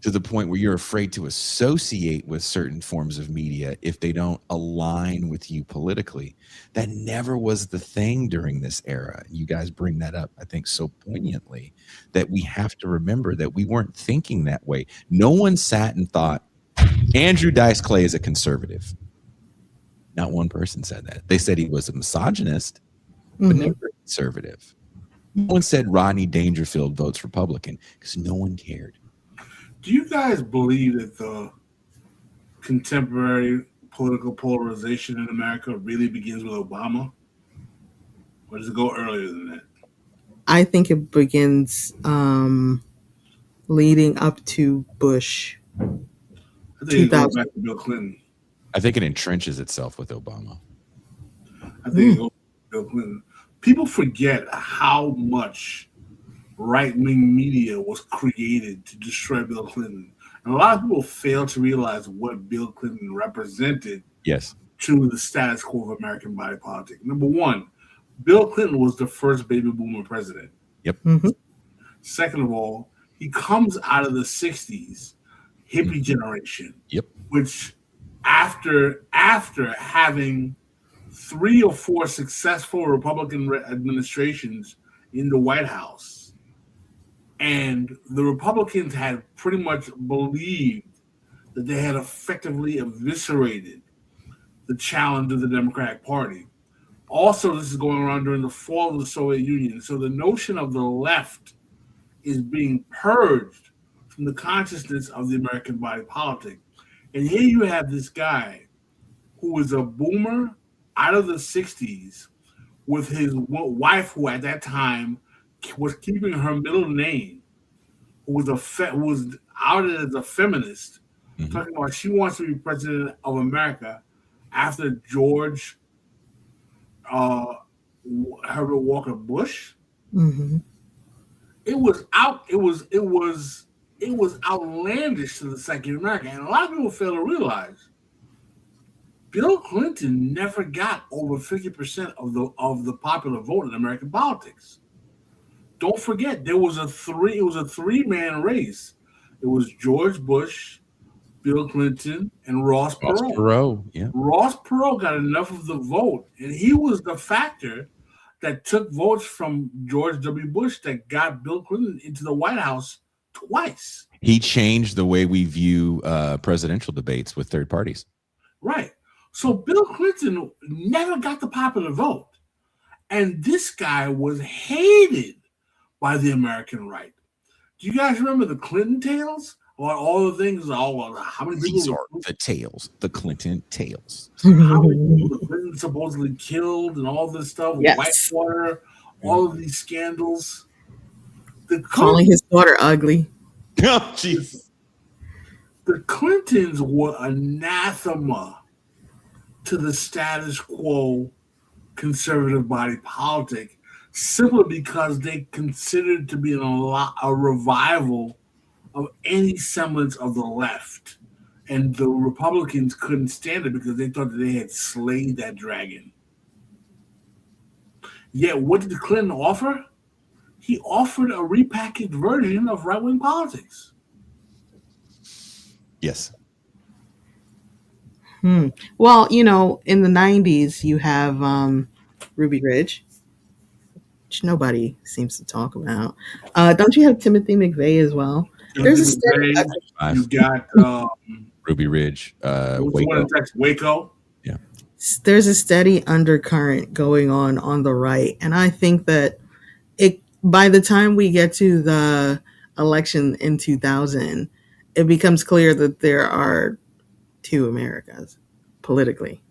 to the point where you're afraid to associate with certain forms of media if they don't align with you politically. That never was the thing during this era. You guys bring that up, I think, so poignantly, that we have to remember that we weren't thinking that way. No one sat and thought, Andrew Dice Clay is a conservative. Not one person said that. They said he was a misogynist, but never a conservative. No one said Rodney Dangerfield votes Republican, because no one cared. Do you guys believe that the contemporary political polarization in America really begins with Obama? Or does it go earlier than that? I think it begins leading up to Bush. I think it goes back to Bill Clinton. I think it entrenches itself with Obama. I think it goes back to Bill Clinton. People forget how much right-wing media was created to destroy Bill Clinton. And a lot of people fail to realize what Bill Clinton represented to the status quo of American body politic. Number one, Bill Clinton was the first baby boomer president. Yep. Second of all, he comes out of the 60s hippie generation. Yep. Which after having 3 or 4 successful Republican administrations in the White House, and the Republicans had pretty much believed that they had effectively eviscerated the challenge of the Democratic Party. Also, this is going around during the fall of the Soviet Union. So the notion of the left is being purged from the consciousness of the American body politic. And here you have this guy who was a boomer out of the 60s with his wife, who at that time was keeping her middle name, who was outed as a feminist, talking about she wants to be president of America after George Herbert Walker Bush. It was outlandish to the psyche of America, and a lot of people fail to realize Bill Clinton never got over 50% of the popular vote in American politics. Don't forget, it was a three-man race. It was George Bush, Bill Clinton, and Ross Perot. Ross Perot got enough of the vote, and he was the factor that took votes from George W. Bush that got Bill Clinton into the White House twice. He changed the way we view presidential debates with third parties. Right. So Bill Clinton never got the popular vote. And this guy was hated by the American right. Do you guys remember the Clinton tales? About all the things, how many people These are the tales, the Clinton tales. how many people the Clinton supposedly killed and all this stuff, Yes. Whitewater, all of these scandals. Calling his daughter ugly. Oh, jeez. The Clintons were anathema to the status quo conservative body politic simply because they considered to be a revival of any semblance of the left. And the Republicans couldn't stand it because they thought that they had slayed that dragon. Yet, what did Clinton offer? He offered a repackaged version of right-wing politics. Yes. Well, in the 90s, you have Ruby Ridge, which nobody seems to talk about. Don't you have Timothy McVeigh as well? There's a study. You got Ruby Ridge, Waco. Yeah. There's a steady undercurrent going on the right, and I think that by the time we get to the election in 2000, it becomes clear that there are two Americas politically,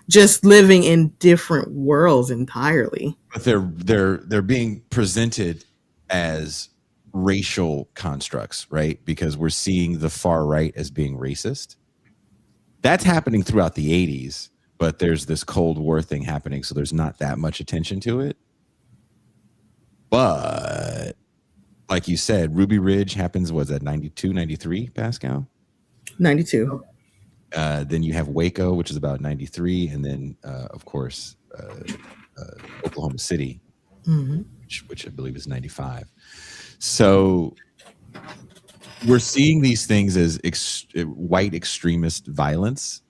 just living in different worlds entirely. But they're being presented as racial constructs, right? Because we're seeing the far right as being racist. That's happening throughout the 80s, but there's this Cold War thing happening, so there's not that much attention to it. But like you said, Ruby Ridge happens, was that 92, 93, Pascal? 92. Then you have Waco, which is about 93, and then of course Oklahoma City, which I believe is 95. So we're seeing these things as white extremist violence.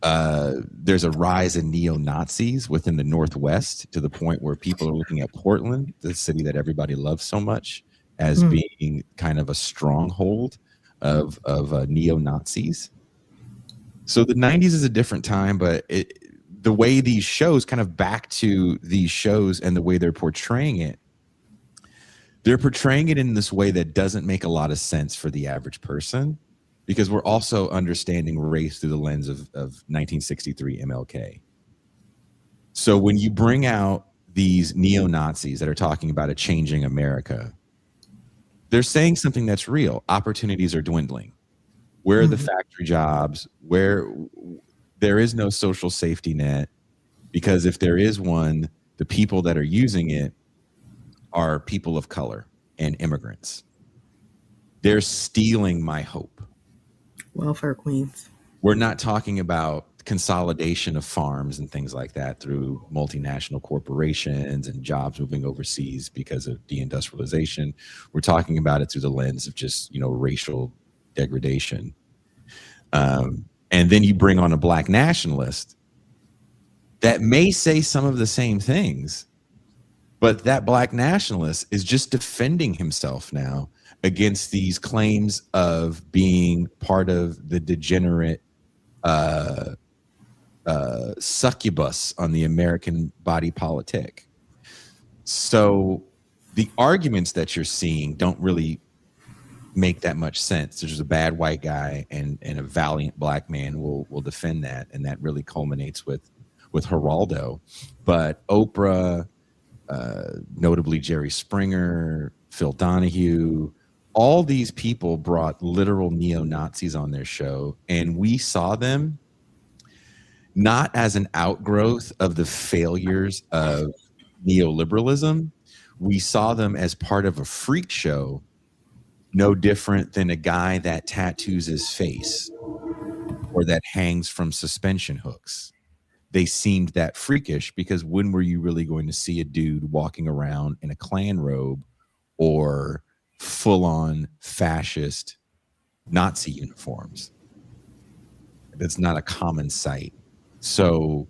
There's a rise in neo-Nazis within the Northwest to the point where people are looking at Portland, the city that everybody loves so much, as being kind of a stronghold of neo-Nazis. So the 90s is a different time, but the way these shows, kind of back to these shows and the way they're portraying it, they're portraying it in this way that doesn't make a lot of sense for the average person, because we're also understanding race through the lens of 1963 MLK. So when you bring out these neo-Nazis that are talking about a changing America, they're saying something that's real. Opportunities are dwindling. Where are the factory jobs? Where there is no social safety net, because if there is one, the people that are using it are people of color and immigrants. They're stealing my hope. Welfare queens. We're not talking about consolidation of farms and things like that through multinational corporations and jobs moving overseas because of deindustrialization. We're talking about it through the lens of just, racial degradation. And then you bring on a black nationalist that may say some of the same things, but that black nationalist is just defending himself now against these claims of being part of the degenerate succubus on the American body politic. So the arguments that you're seeing don't really make that much sense. There's a bad white guy and a valiant black man will defend that, and that really culminates with Geraldo. But Oprah, notably Jerry Springer, Phil Donahue, all these people brought literal neo-Nazis on their show, and we saw them not as an outgrowth of the failures of neoliberalism. We saw them as part of a freak show, no different than a guy that tattoos his face or that hangs from suspension hooks. They seemed that freakish because when were you really going to see a dude walking around in a Klan robe or full-on fascist Nazi uniforms? That's not a common sight. So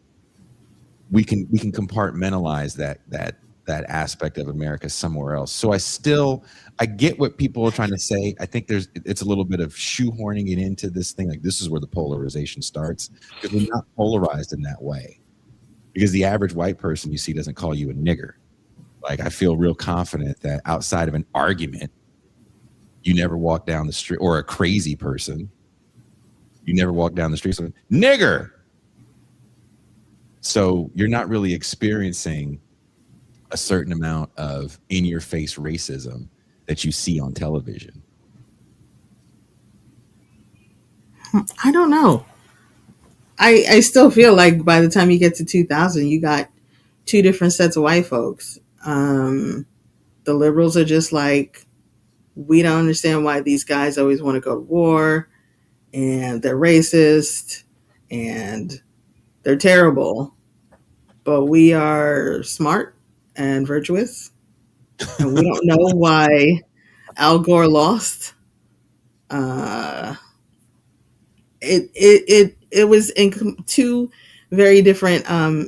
we can compartmentalize that aspect of America somewhere else. So I get what people are trying to say. I think it's a little bit of shoehorning it into this thing. Like, this is where the polarization starts, because we're not polarized in that way. Because the average white person you see doesn't call you a nigger. Like, I feel real confident that outside of an argument, you never walk down the street, or a crazy person, you never walk down the street saying, nigger. So you're not really experiencing a certain amount of in-your-face racism that you see on television. I don't know. I still feel like by the time you get to 2000, you got two different sets of white folks. The liberals are just like, we don't understand why these guys always want to go to war, and they're racist, and they're terrible. But we are smart and virtuous, and we don't know why Al Gore lost. It was in two very different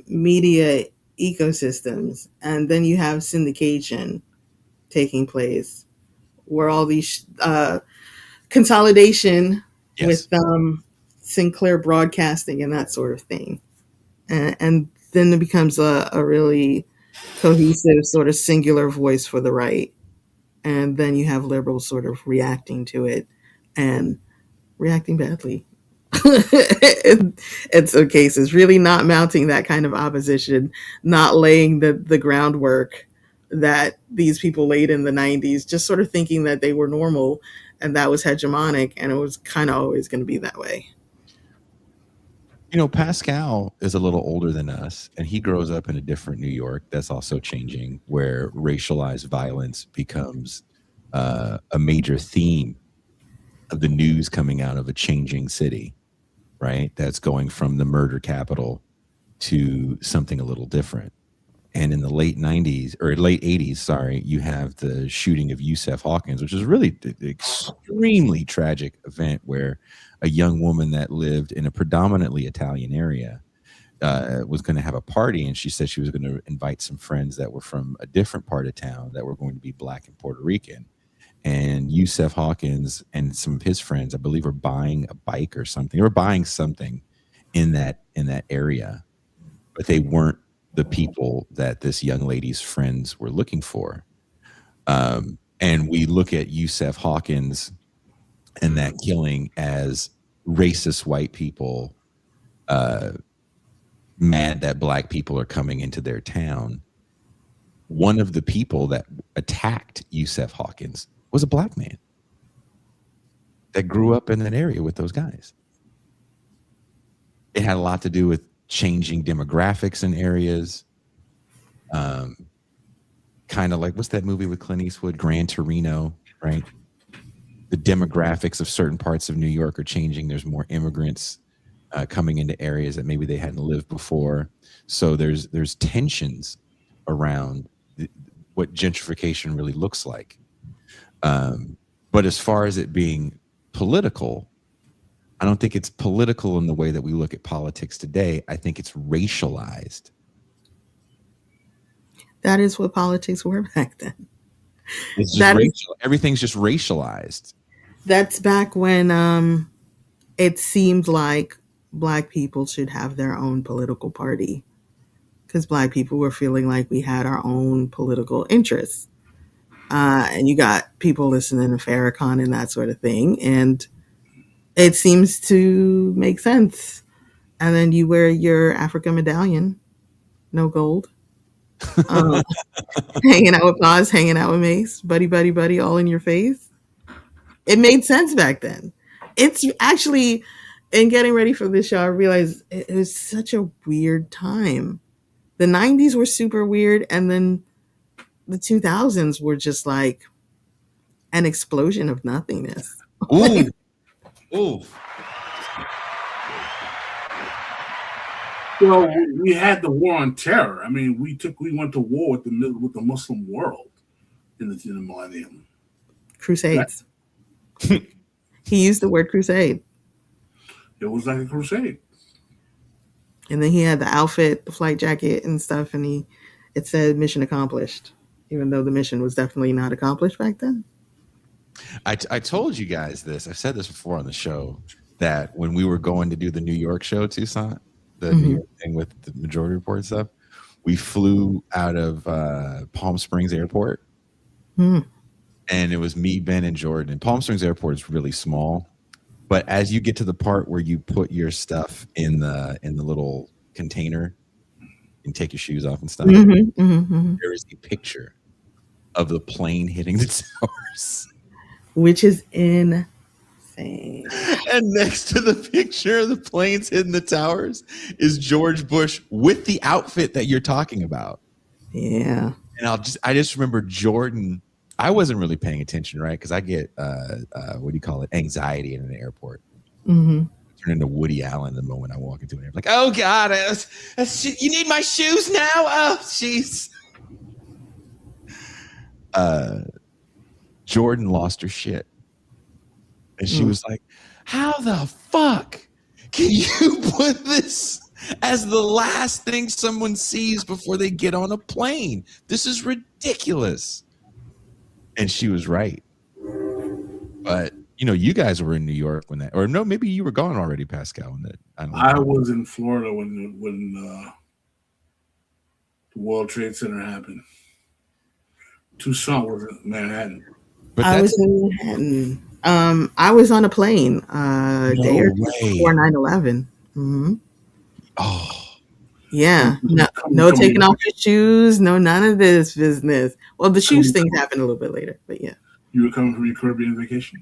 media ecosystems, and then you have syndication taking place, where all these consolidation with Sinclair Broadcasting and that sort of thing, and then it becomes a really cohesive sort of singular voice for the right, and then you have liberals sort of reacting to it and reacting badly. In some cases, really not mounting that kind of opposition, not laying the groundwork that these people laid in the 90s, just sort of thinking that they were normal and that was hegemonic, and it was kind of always going to be that way. You know, Pascal is a little older than us, and he grows up in a different New York that's also changing, where racialized violence becomes a major theme of the news coming out of a changing city, right? That's going from the murder capital to something a little different. And in the late 90s, or late 80s, sorry, you have the shooting of Yusef Hawkins, which is really extremely tragic event where a young woman that lived in a predominantly Italian area was going to have a party, and she said she was going to invite some friends that were from a different part of town that were going to be Black and Puerto Rican. And Yusef Hawkins and some of his friends, I believe, were buying a bike or something. They were buying something in that area, but they weren't the people that this young lady's friends were looking for. And we look at Yusef Hawkins and that killing as racist white people mad that Black people are coming into their town. One of the people that attacked Yusef Hawkins was a Black man that grew up in that area with those guys. It had a lot to do with changing demographics in areas. Kind of like, what's that movie with Clint Eastwood, Gran Torino, right? The demographics of certain parts of New York are changing. There's more immigrants coming into areas that maybe they hadn't lived before. So there's tensions around what gentrification really looks like. But as far as it being political, I don't think it's political in the way that we look at politics today. I think it's racialized. That is what politics were back then. It's just everything's just racialized. That's back when it seemed like Black people should have their own political party, because Black people were feeling like we had our own political interests. And you got people listening to Farrakhan and that sort of thing. And it seems to make sense. And then you wear your African medallion, no gold. Hanging out with Paz, hanging out with Mace, buddy, all in your face. It made sense back then. It's actually, in getting ready for this show, I realized it was such a weird time. The 90s were super weird, and then the 2000s were just like an explosion of nothingness. Ooh. Ooh. Well, we had the war on terror. I mean, we went to war with the Muslim world in the millennium. Crusades. He used the word crusade. It was like a crusade. And then he had the outfit, the flight jacket and stuff, and it said mission accomplished, even though the mission was definitely not accomplished back then. I told you guys this. I've said this before on the show, that when we were going to do the New York show, TIUSSAINT, the New York thing with the Majority Report stuff, We flew out of Palm Springs Airport, Hmm. and it was me, Ben, and Jordan. And Palm Springs Airport is really small, but as you get to the part where you put your stuff in the little container and take your shoes off and stuff, there is a picture of the plane hitting the towers. Which is insane. And next to the picture of the planes hitting the towers is George Bush with the outfit that you're talking about. Yeah. And I just remember Jordan. I wasn't really paying attention, right? Because I get what do you call it? Anxiety in an airport. Turn into Woody Allen the moment I walk into an airport. Like, oh God, you need my shoes now? Oh, jeez. Jordan lost her shit. And she was like, how the fuck can you put this as the last thing someone sees before they get on a plane? This is ridiculous. And she was right. But, you guys were in New York when that, or no, maybe you were gone already, Pascal. When that, I was in Florida when the World Trade Center happened. Toussaint was in Manhattan. But I was in Manhattan. I was on a plane day or two before 9/11. Oh. Yeah. No taking off your shoes. No, none of this business. Well, the shoes thing happened a little bit later, but yeah. You were coming from your Caribbean vacation?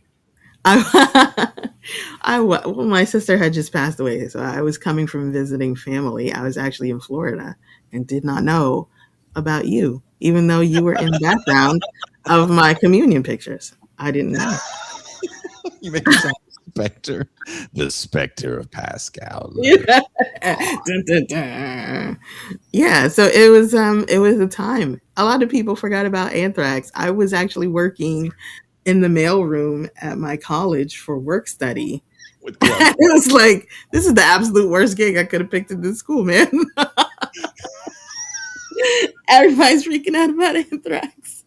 Well, my sister had just passed away, so I was coming from visiting family. I was actually in Florida and did not know about you, even though you were in the background of my communion pictures. I didn't know. You make me sound specter, the specter of Pascal. Dun, dun, dun. Yeah, so it was a time. A lot of people forgot about anthrax. I was actually working in the mailroom at my college for work study. It was like, this is the absolute worst gig I could have picked in this school, man. Everybody's freaking out about anthrax.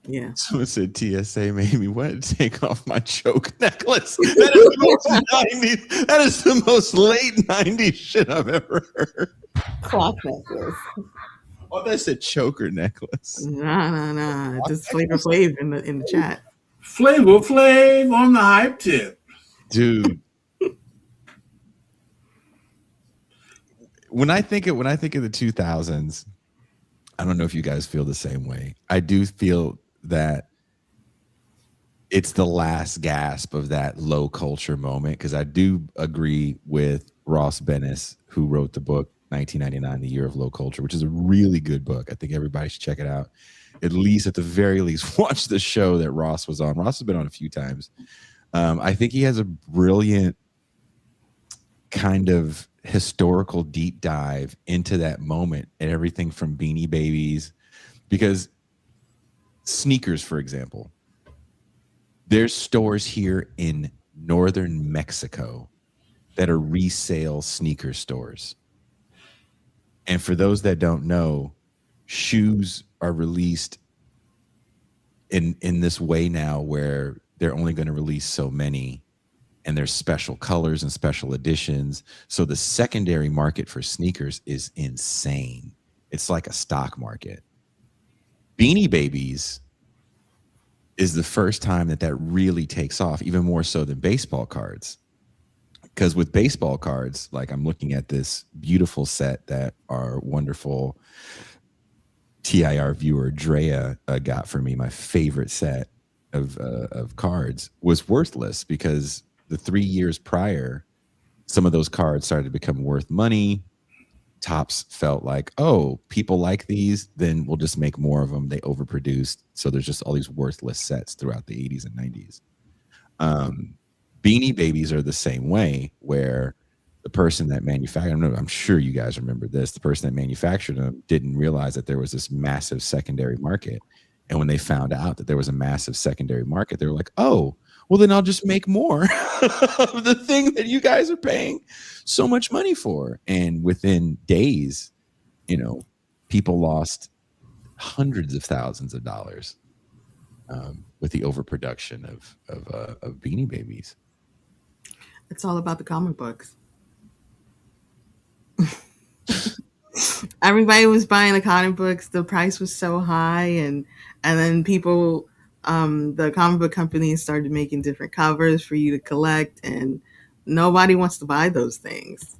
Yeah. Someone said TSA made me want to take off my choke necklace. That is the most late 90s shit I've ever heard. Clock necklace. Oh, that's a choker necklace. No. Just Flavor Flav in the chat. Flavor Flav on the hype tip. Dude. When I think of the 2000s, I don't know if you guys feel the same way. I do feel that it's the last gasp of that low culture moment, because I do agree with Ross Bennis, who wrote the book 1999, The Year of Low Culture, which is a really good book. I think everybody should check it out. At the very least, watch the show that Ross was on. Ross has been on a few times. I think he has a brilliant kind of historical deep dive into that moment and everything from Beanie Babies, because sneakers, for example, there's stores here in northern Mexico that are resale sneaker stores. And for those that don't know, shoes are released in this way now where they're only going to release so many, and there's special colors and special editions. So the secondary market for sneakers is insane. It's like a stock market. Beanie Babies is the first time that really takes off, even more so than baseball cards. Because with baseball cards, like I'm looking at this beautiful set that our wonderful TIR viewer Drea got for me. My favorite set of cards was worthless because the 3 years prior, some of those cards started to become worth money. Topps felt like, oh, people like these, then we'll just make more of them. They overproduced. So there's just all these worthless sets throughout the 80s and 90s. Beanie Babies are the same way, where the person that manufactured them, I'm sure you guys remember this, the person that manufactured them didn't realize that there was this massive secondary market. And when they found out that there was a massive secondary market, they were like, oh, well, then I'll just make more of the thing that you guys are paying so much money for. And within days, people lost hundreds of thousands of dollars with the overproduction of Beanie Babies. It's all about the comic books. Everybody was buying the comic books. The price was so high, and then people, the comic book companies started making different covers for you to collect, and nobody wants to buy those things.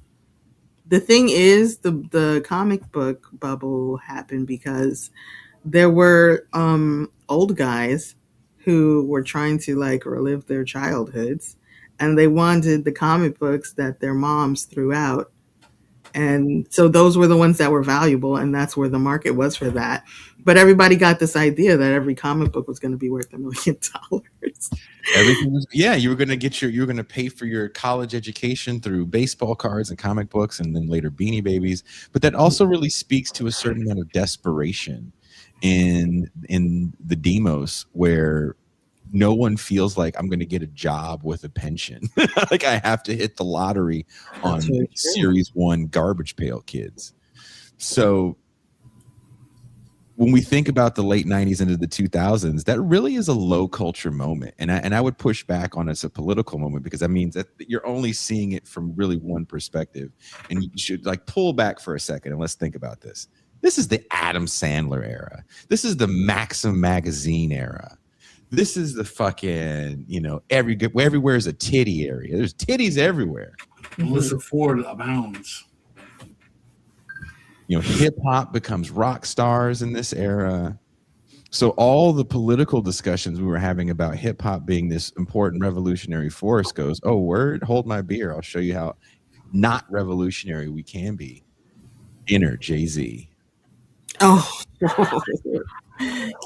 The thing is, the comic book bubble happened because there were old guys who were trying to like relive their childhoods, and they wanted the comic books that their moms threw out, and so those were the ones that were valuable, and that's where the market was for that. But everybody got this idea that every comic book was going to be worth $1 million. Everything was, yeah, you were going to pay for your college education through baseball cards and comic books, and then later Beanie Babies. But that also really speaks to a certain amount of desperation in the demos, where no one feels like I'm going to get a job with a pension. Like I have to hit the lottery on Series 1 Garbage Pail Kids. So when we think about the late 90s into the 2000s, that really is a low culture moment. And I would push back on it's a political moment, because that means that you're only seeing it from really one perspective. And you should like pull back for a second and let's think about this. This is the Adam Sandler era. This is the Maxim magazine era. This is the fucking, everywhere is a titty area. There's titties everywhere. Melissa Ford abounds. Hip hop becomes rock stars in this era. So all the political discussions we were having about hip hop being this important revolutionary force goes, oh, word, hold my beer. I'll show you how not revolutionary we can be. Inner Jay-Z. Oh,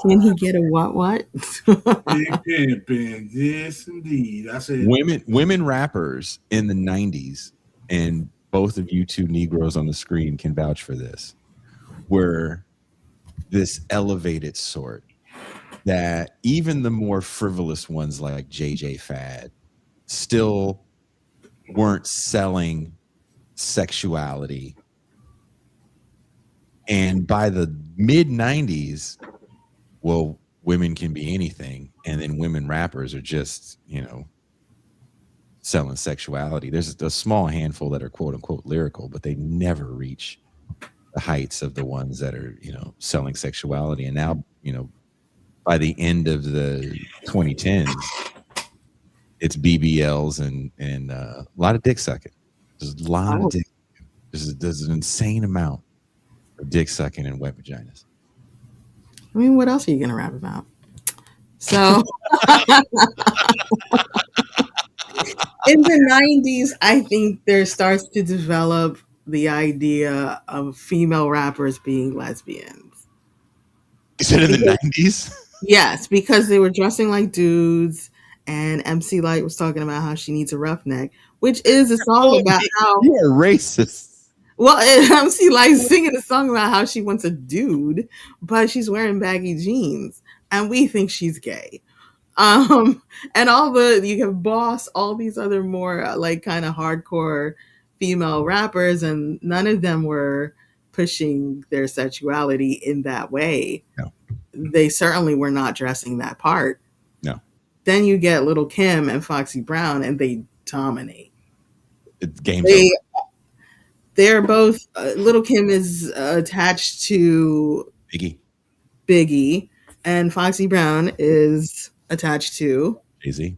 can he get a what? It can, yes, indeed. I said women rappers in the 90s, and both of you two Negroes on the screen can vouch for this, were this elevated sort that even the more frivolous ones like JJ Fad still weren't selling sexuality. And by the mid 90s, well, women can be anything. And then women rappers are just, selling sexuality. There's a small handful that are quote unquote lyrical, but they never reach the heights of the ones that are, selling sexuality. And now, by the end of the 2010s, it's BBLs and a lot of dick sucking. There's a lot of dick. There's an insane amount of dick sucking and wet vaginas. I mean, what else are you going to rap about? So in the 90s, I think there starts to develop the idea of female rappers being lesbians. Is it in the 90s? Yes, because they were dressing like dudes, and MC Lyte was talking about how she needs a roughneck, which is a song about how you're racist. Well, MC Lyte's singing a song about how she wants a dude, but she's wearing baggy jeans, and we think she's gay. And you have Boss, all these other more like kind of hardcore female rappers, and none of them were pushing their sexuality in that way. No. They certainly were not dressing that part. No. Then you get Little Kim and Foxy Brown, and they dominate. It's game's over. They're both, Little Kim is attached to Biggie, and Foxy Brown is attached to Jay-Z.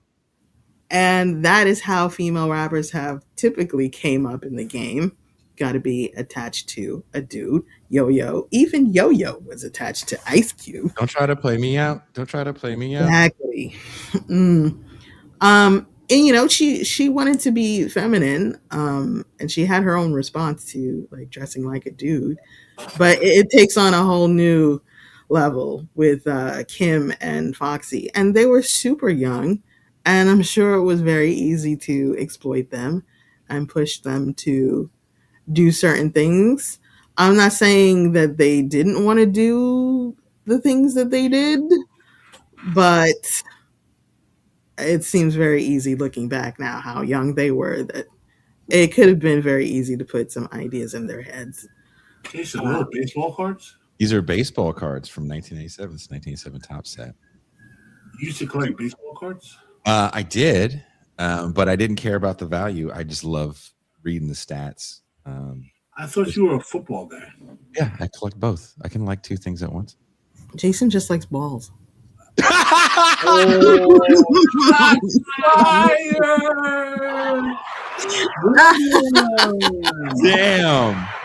And that is how female rappers have typically came up in the game. Got to be attached to a dude. Yo-Yo. Even Yo-Yo was attached to Ice Cube. Don't try to play me out. Exactly. And she wanted to be feminine, and she had her own response to like dressing like a dude, but it takes on a whole new level with Kim and Foxy, and they were super young, and I'm sure it was very easy to exploit them and push them to do certain things. I'm not saying that they didn't want to do the things that they did, but it seems very easy looking back now how young they were, that it could have been very easy to put some ideas in their heads. Okay, so those are baseball cards? These are baseball cards from 1987. It's 1987 Top Set. You used to collect baseball cards? I did, but I didn't care about the value. I just love reading the stats. I thought you were a football guy. Yeah, I collect both. I can like two things at once. Jason just likes balls. Damn.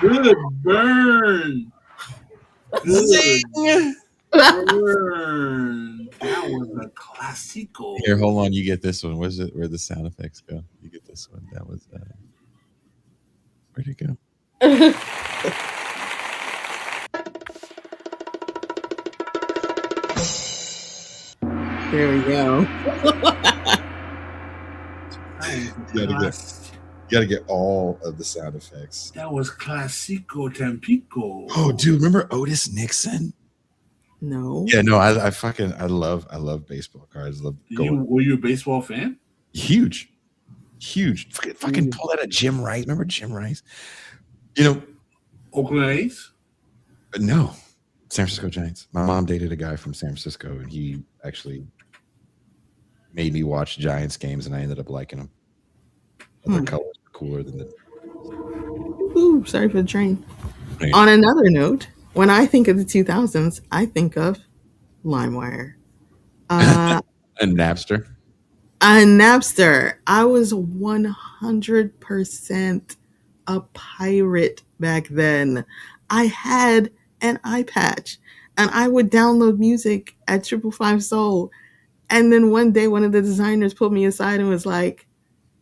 Good burn. Good burn. That was a classico. Here, hold on. You get this one. Where's it? Where the sound effects go? You get this one. That was. Where'd it go? There we go. You gotta get all of the sound effects. That was Classico Tampico. Oh, dude, remember Otis Nixon? No. Yeah, no, I love baseball cards. Were you a baseball fan? Huge. Fucking pull out a Jim Rice. Remember Jim Rice? You know, Oakland A's? No, San Francisco Giants. My mom dated a guy from San Francisco, and he actually made me watch Giants games, and I ended up liking them. The colors were cooler than the. Ooh, sorry for the train. Right. On another note, when I think of the 2000s, I think of LimeWire. And Napster. Napster. I was 100% a pirate back then. I had an eye patch, and I would download music at 555 Soul. And then one day, one of the designers pulled me aside and was like,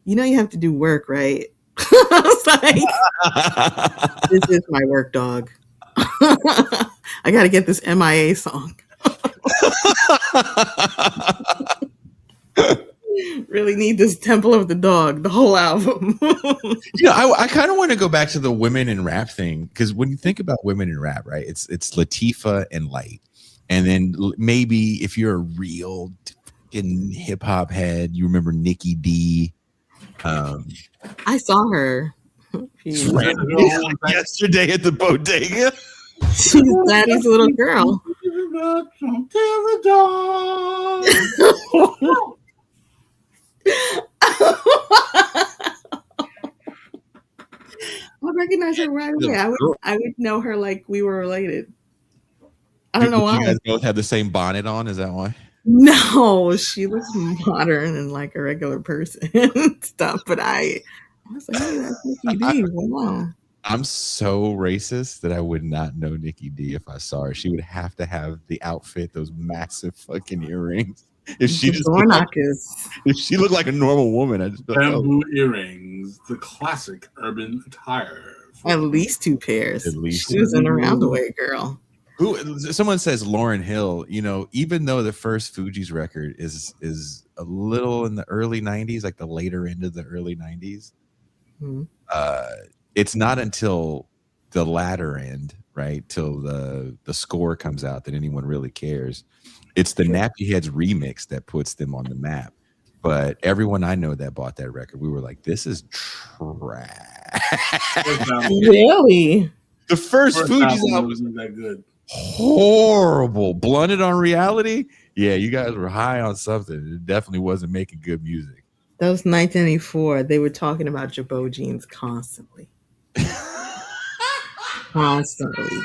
"You know, you have to do work, right?" I was like, "This is my work, dog. I got to get this MIA song." Really need this Temple of the Dog, the whole album. I kind of want to go back to the women in rap thing, because when you think about women in rap, right, it's Latifah and Light, and then maybe if you're a real hip hop head, you remember Nikki D. I saw her yesterday at the bodega. She's Daddy's little girl. I recognize her right away. I would know her like we were related. I don't know why. You guys both have the same bonnet on. Is that why? No, she looks modern and like a regular person stuff. But I was like, "Hey, that's Nikki D." Wow. I'm so racist that I would not know Nikki D if I saw her. She would have to have the outfit, those massive fucking earrings. If she looked like a normal woman, I'd just be like, bamboo earrings, the classic urban attire. At least 2 pairs. At least she was an around the way girl. Someone says Lauryn Hill. You know, even though the first Fugees record is a little in the early '90s, like the later end of the early '90s, it's not until the latter end, right, till the score comes out that anyone really cares. It's the Nappy Heads remix that puts them on the map. But everyone I know that bought that record, we were like, "This is trash." Really? The first Fugees album wasn't that good. Horrible. Blunted on Reality. Yeah, you guys were high on something. It definitely wasn't making good music. That was 1984. They were talking about Jabot jeans constantly. Constantly.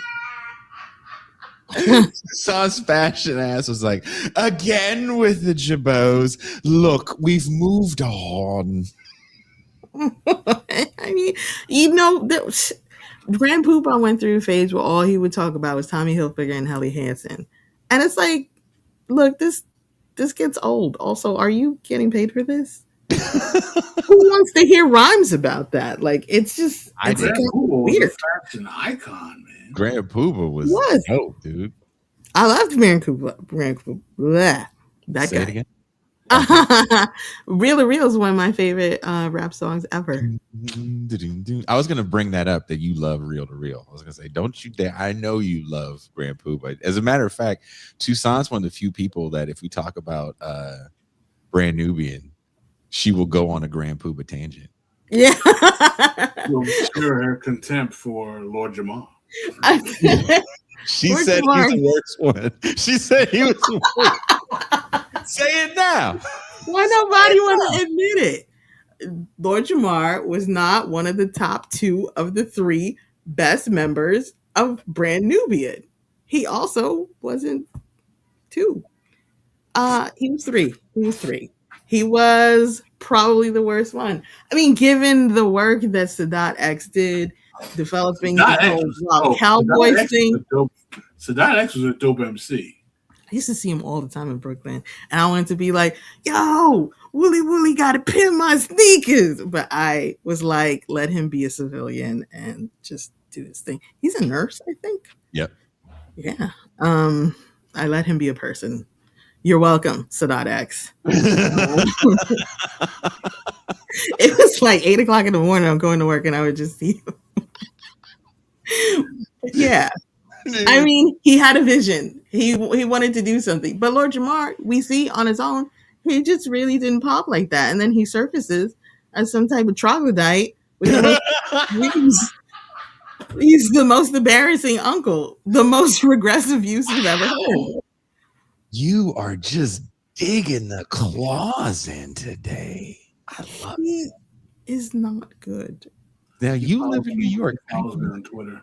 Sauce fashion ass was like, "Again with the Jabots. Look, we've moved on." I mean, Grand Puba went through a phase where all he would talk about was Tommy Hilfiger and Helly Hansen. And it's like, look, this gets old. Also, are you getting paid for this? Who wants to hear rhymes about that? Like, it's just Grand Puba was a fashion icon, man. Grand Puba was dope, dude. I loved Grand Puba. That Say guy. it again. Real is one of my favorite rap songs ever. I was gonna bring that up, that you love Real to Real. I was gonna say, don't you dare. I know you love Grand Puba. As a matter of fact, Toussaint's one of the few people that if we talk about Brand Nubian, she will go on a Grand Puba tangent. Yeah. You'll share her contempt for Lord Jamar. She said he's the worst one. She said he was the worst. Say it now. Why nobody want to admit it? Lord Jamar was not one of the top 2 of the 3 best members of Brand Nubian. He also wasn't 2. He was 3. He was 3. He was probably the worst one. I mean, given the work that Sadat X did developing Sadat this X whole was, Wild Cowboys thing. Sadat X was a dope MC. I used to see him all the time in Brooklyn, and I wanted to be like, "Yo, Wooly got to pin my sneakers," but I was like, "Let him be a civilian and just do his thing." He's a nurse, I think. Yep. Yeah. I let him be a person. You're welcome, Sadat X. It was like 8 o'clock in the morning. I'm going to work, and I would just see him. Yeah. I mean, he had a vision. He wanted to do something. But Lord Jamar, we see on his own, he just really didn't pop like that. And then he surfaces as some type of troglodyte with the most he's the most embarrassing uncle, the most regressive views you've ever heard. You are just digging the claws in today. I love it. Is not good. Now you live in New York. He follows me on Twitter.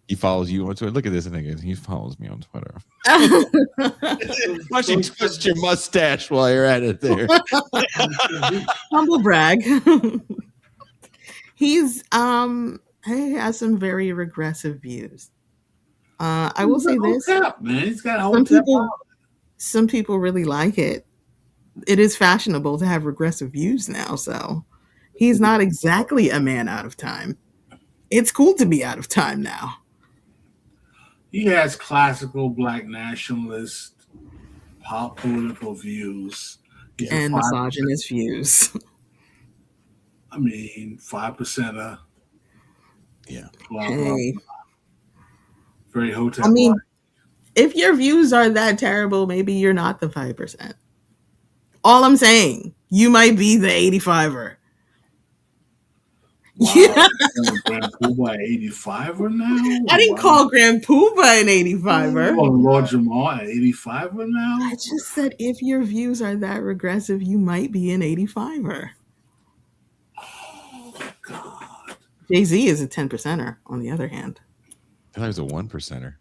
He follows you on Twitter. Look at this nigga. He follows me on Twitter. Why don't you twist your mustache while you're at it there? Humble brag. He has some very regressive views. I will say this. Man, he's got a whole some people really like it. It is fashionable to have regressive views now, so he's not exactly a man out of time. It's cool to be out of time now. He has classical black nationalist, pop political views. And misogynist views. I mean, 5%er. Yeah. Blah, blah, blah. Very hotel. I mean, if your views are that terrible, maybe you're not the 5%. All I'm saying, you might be the 85er. Wow, Yeah. Grand Puba an 85er now? I didn't call Grand Puba an 85er. Oh, Lord Jamar an 85er now? I just said if your views are that regressive, you might be an 85er. Oh, God. Jay-Z is a 10%er, on the other hand. I thought he was a 1%er.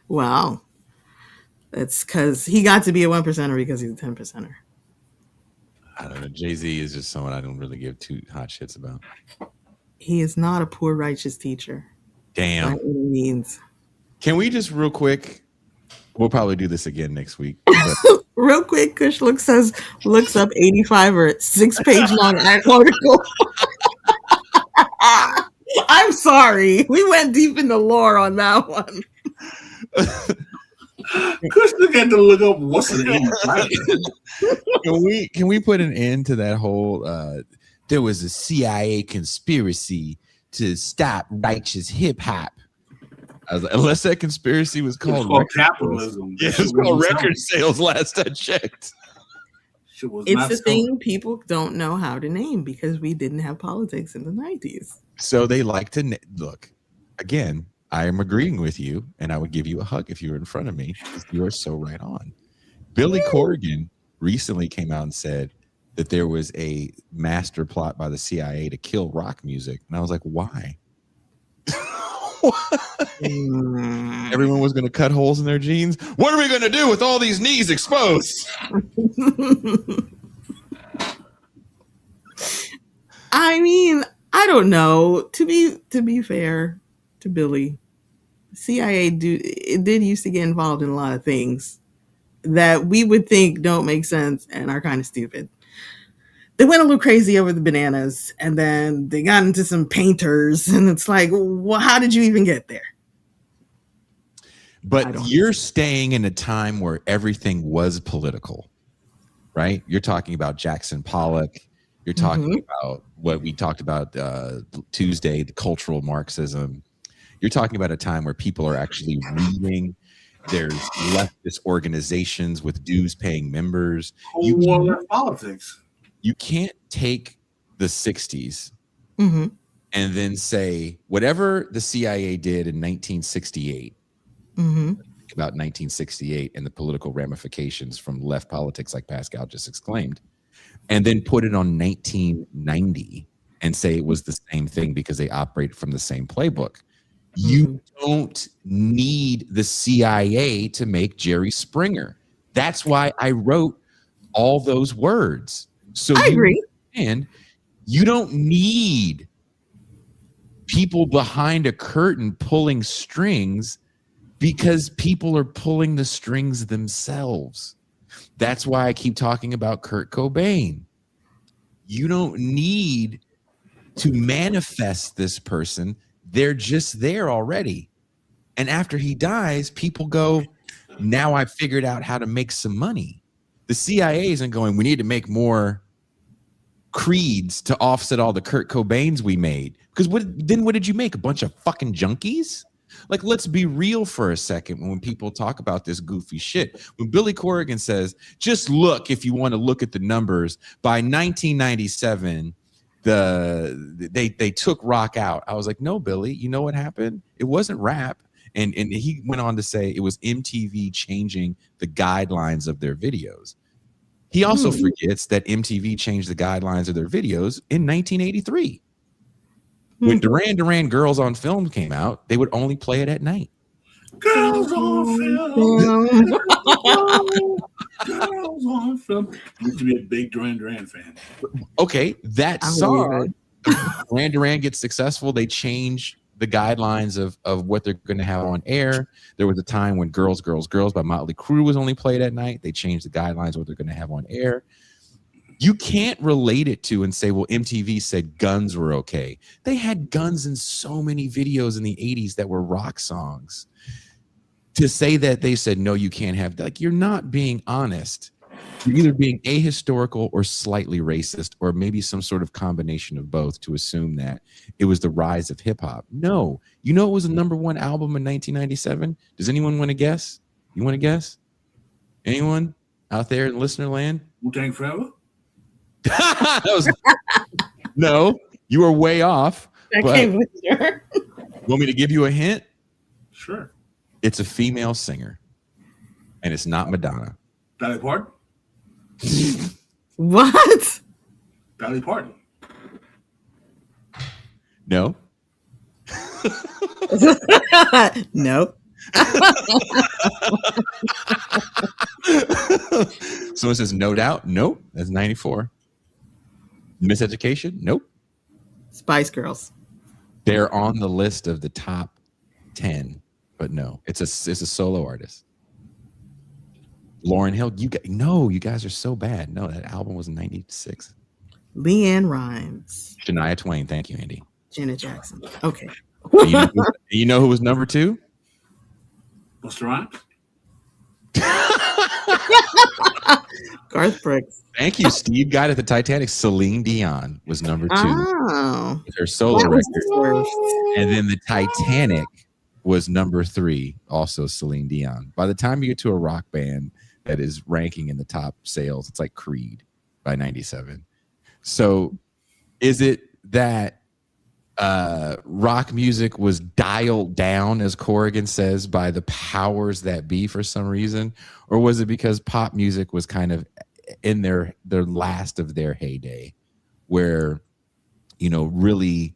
Wow. That's because he got to be a 1%er because he's a 10%er. I don't know. Jay-Z is just someone I don't really give two hot shits about. He is not a poor righteous teacher. Damn. By any means. Can we just real quick? We'll probably do this again next week. Real quick, Kush looks up 85er, 6-page long article. I'm sorry. We went deep in the lore on that one. Kushner had to look up what's an 85. Can we put an end to that whole there was a CIA conspiracy to stop righteous hip hop? Unless that conspiracy was called capitalism. Yeah, it's called record sales last I checked. It's the thing people don't know how to name because we didn't have politics in the 90s. So they like to look. Again, I am agreeing with you, and I would give you a hug if you were in front of me. You are so right on. Billy Corgan recently came out and said that there was a master plot by the CIA to kill rock music. And I was like, why? Everyone was going to cut holes in their jeans. What are we going to do with all these knees exposed? I mean, I don't know. To be fair to Billy, CIA did used to get involved in a lot of things that we would think don't make sense and are kind of stupid. They went a little crazy over the bananas, and then they got into some painters, and it's like, well, how did you even get there? But you're staying in a time where everything was political, right? You're talking about Jackson Pollock. You're talking about what we talked about Tuesday, the cultural Marxism. You're talking about a time where people are actually reading. There's leftist organizations with dues-paying members. Politics. You can't take the 60s and then say whatever the CIA did in 1968, about 1968 and the political ramifications from left politics like Pascal just exclaimed, and then put it on 1990 and say it was the same thing because they operate from the same playbook. You don't need the CIA to make Jerry Springer. That's why I wrote all those words. So I agree. And you don't need people behind a curtain pulling strings because people are pulling the strings themselves. That's why I keep talking about Kurt Cobain. You don't need to manifest this person. They're just there already. And after he dies, people go, now I figured out how to make some money. The CIA isn't going, we need to make more creeds to offset all the Kurt Cobains we made. Because what did you make? A bunch of fucking junkies? Like, let's be real for a second when people talk about this goofy shit. When Billy Corgan says, just look, if you want to look at the numbers, by 1997, they took rock out. I was like, no, Billy, you know what happened? It wasn't rap. And he went on to say it was MTV changing the guidelines of their videos. He also forgets that MTV changed the guidelines of their videos in 1983. When Duran Duran Girls on Film came out, they would only play it at night. Girls on Film. Girls on Film. You used to be a big Duran Duran fan. Okay, that song, Duran Duran gets successful. They change the guidelines of what they're going to have on air. There was a time when Girls, Girls, Girls by Motley Crue was only played at night. They changed the guidelines of what they're going to have on air. You can't relate it to and say, well, MTV said guns were okay. They had guns in so many videos in the 80s that were rock songs. To say that they said, no, you can't have, like, you're not being honest. You're either being ahistorical or slightly racist, or maybe some sort of combination of both to assume that it was the rise of hip hop. No, you know, it was a #1 album in 1997. Does anyone want to guess? You want to guess? Anyone out there in listener land? Wu-Tang Forever? No, you were way off. Okay, sure. Want me to give you a hint? Sure. It's a female singer, and it's not Madonna. Dolly Parton? What? Dolly Parton? No. No. Someone says no doubt. Nope. That's 94. Miseducation? Nope. Spice Girls. They're on the list of the top 10, but no, it's a solo artist. Lauryn Hill. You guys are so bad. No, that album was 96. LeAnn Rimes. Shania Twain. Thank you, Andy. Janet Jackson. Okay. You know who was number 2? Busta Rhymes? Garth Brooks. Thank you. Steve got at the Titanic. Celine Dion was number 2. Oh. With her solo record. And then the Titanic was number 3, also Celine Dion. By the time you get to a rock band that is ranking in the top sales, it's like Creed by 97. So is it that rock music was dialed down, as Corgan says, by the powers that be for some reason? Or was it because pop music was kind of in their last of their heyday, where, you know, really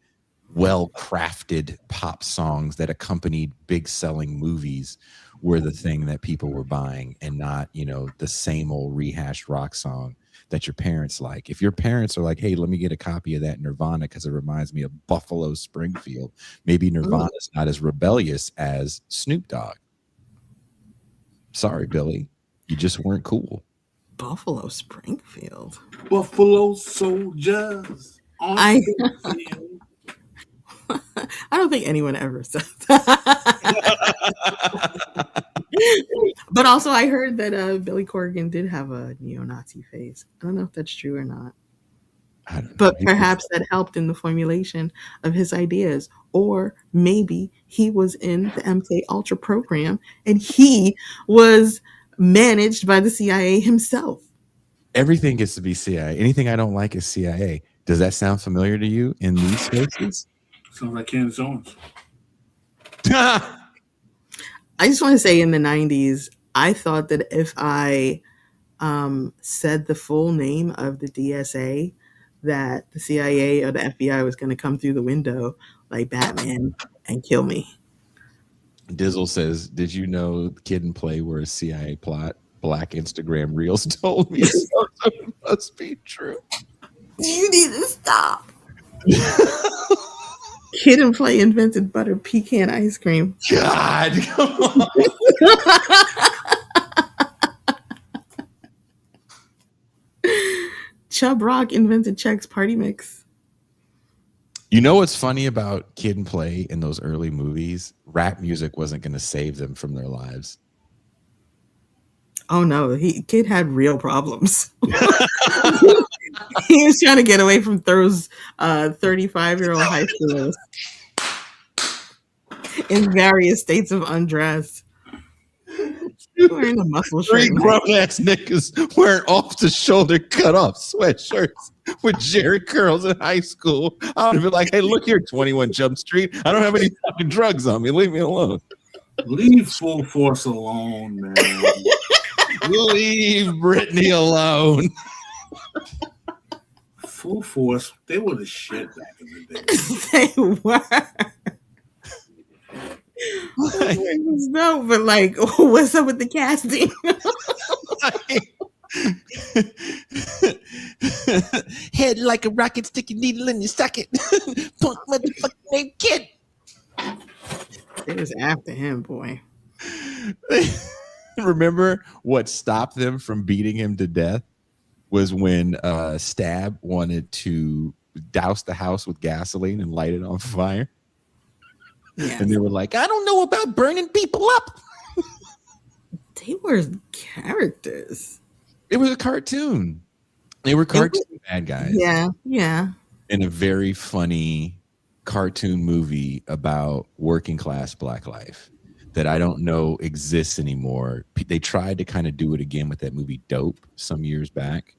well-crafted pop songs that accompanied big selling movies were the thing that people were buying, and not, you know, the same old rehashed rock song that your parents like? If your parents are like, hey, let me get a copy of that Nirvana because it reminds me of Buffalo Springfield, maybe Nirvana's not as rebellious as Snoop Dogg. Sorry, Billy, you just weren't cool. Buffalo Springfield. Buffalo Soldiers. I don't think anyone ever said that. But also, I heard that Billy Corgan did have a neo-Nazi phase. I don't know if that's true or not. But perhaps that helped in the formulation of his ideas. Or maybe he was in the MK Ultra program and he was managed by the CIA himself. Everything gets to be CIA. Anything I don't like is CIA. Does that sound familiar to you in these spaces? Sounds like Candace Owens. I just want to say, in the 90s, I thought that if I said the full name of the DSA, that the CIA or the FBI was going to come through the window like Batman and kill me. Dizzle says, "Did you know Kid and Play were a CIA plot? Black Instagram Reels told me so. It must be true." You need to stop. Kid and Play invented butter pecan ice cream. God, come on. Chub Rock invented Chex Party Mix. You know what's funny about Kid and Play in those early movies? Rap music wasn't going to save them from their lives. Oh no, Kid had real problems. He was trying to get away from those 35-year-old high schoolers in various states of undress. Wearing a muscle shirt. 3 grown-ass niggas wearing off-the-shoulder cut-off sweatshirts with Jerry curls in high school. I would have been like, "Hey, look here, 21 Jump Street. I don't have any fucking drugs on me. Leave me alone." Leave Full Force alone, man. Leave Britney alone. Full Force, they were the shit back in the day. They were. No, but like, what's up with the casting? Head like a rocket, sticky needle in your socket. Punk motherfucking named Kid. It was after him, boy. Remember what stopped them from beating him to death was when Stab wanted to douse the house with gasoline and light it on fire. Yes. And they were like, "I don't know about burning people up." They were characters. It was a cartoon. They were cartoon bad guys. Yeah, yeah. In a very funny cartoon movie about working class black life that I don't know exists anymore. They tried to kind of do it again with that movie Dope some years back.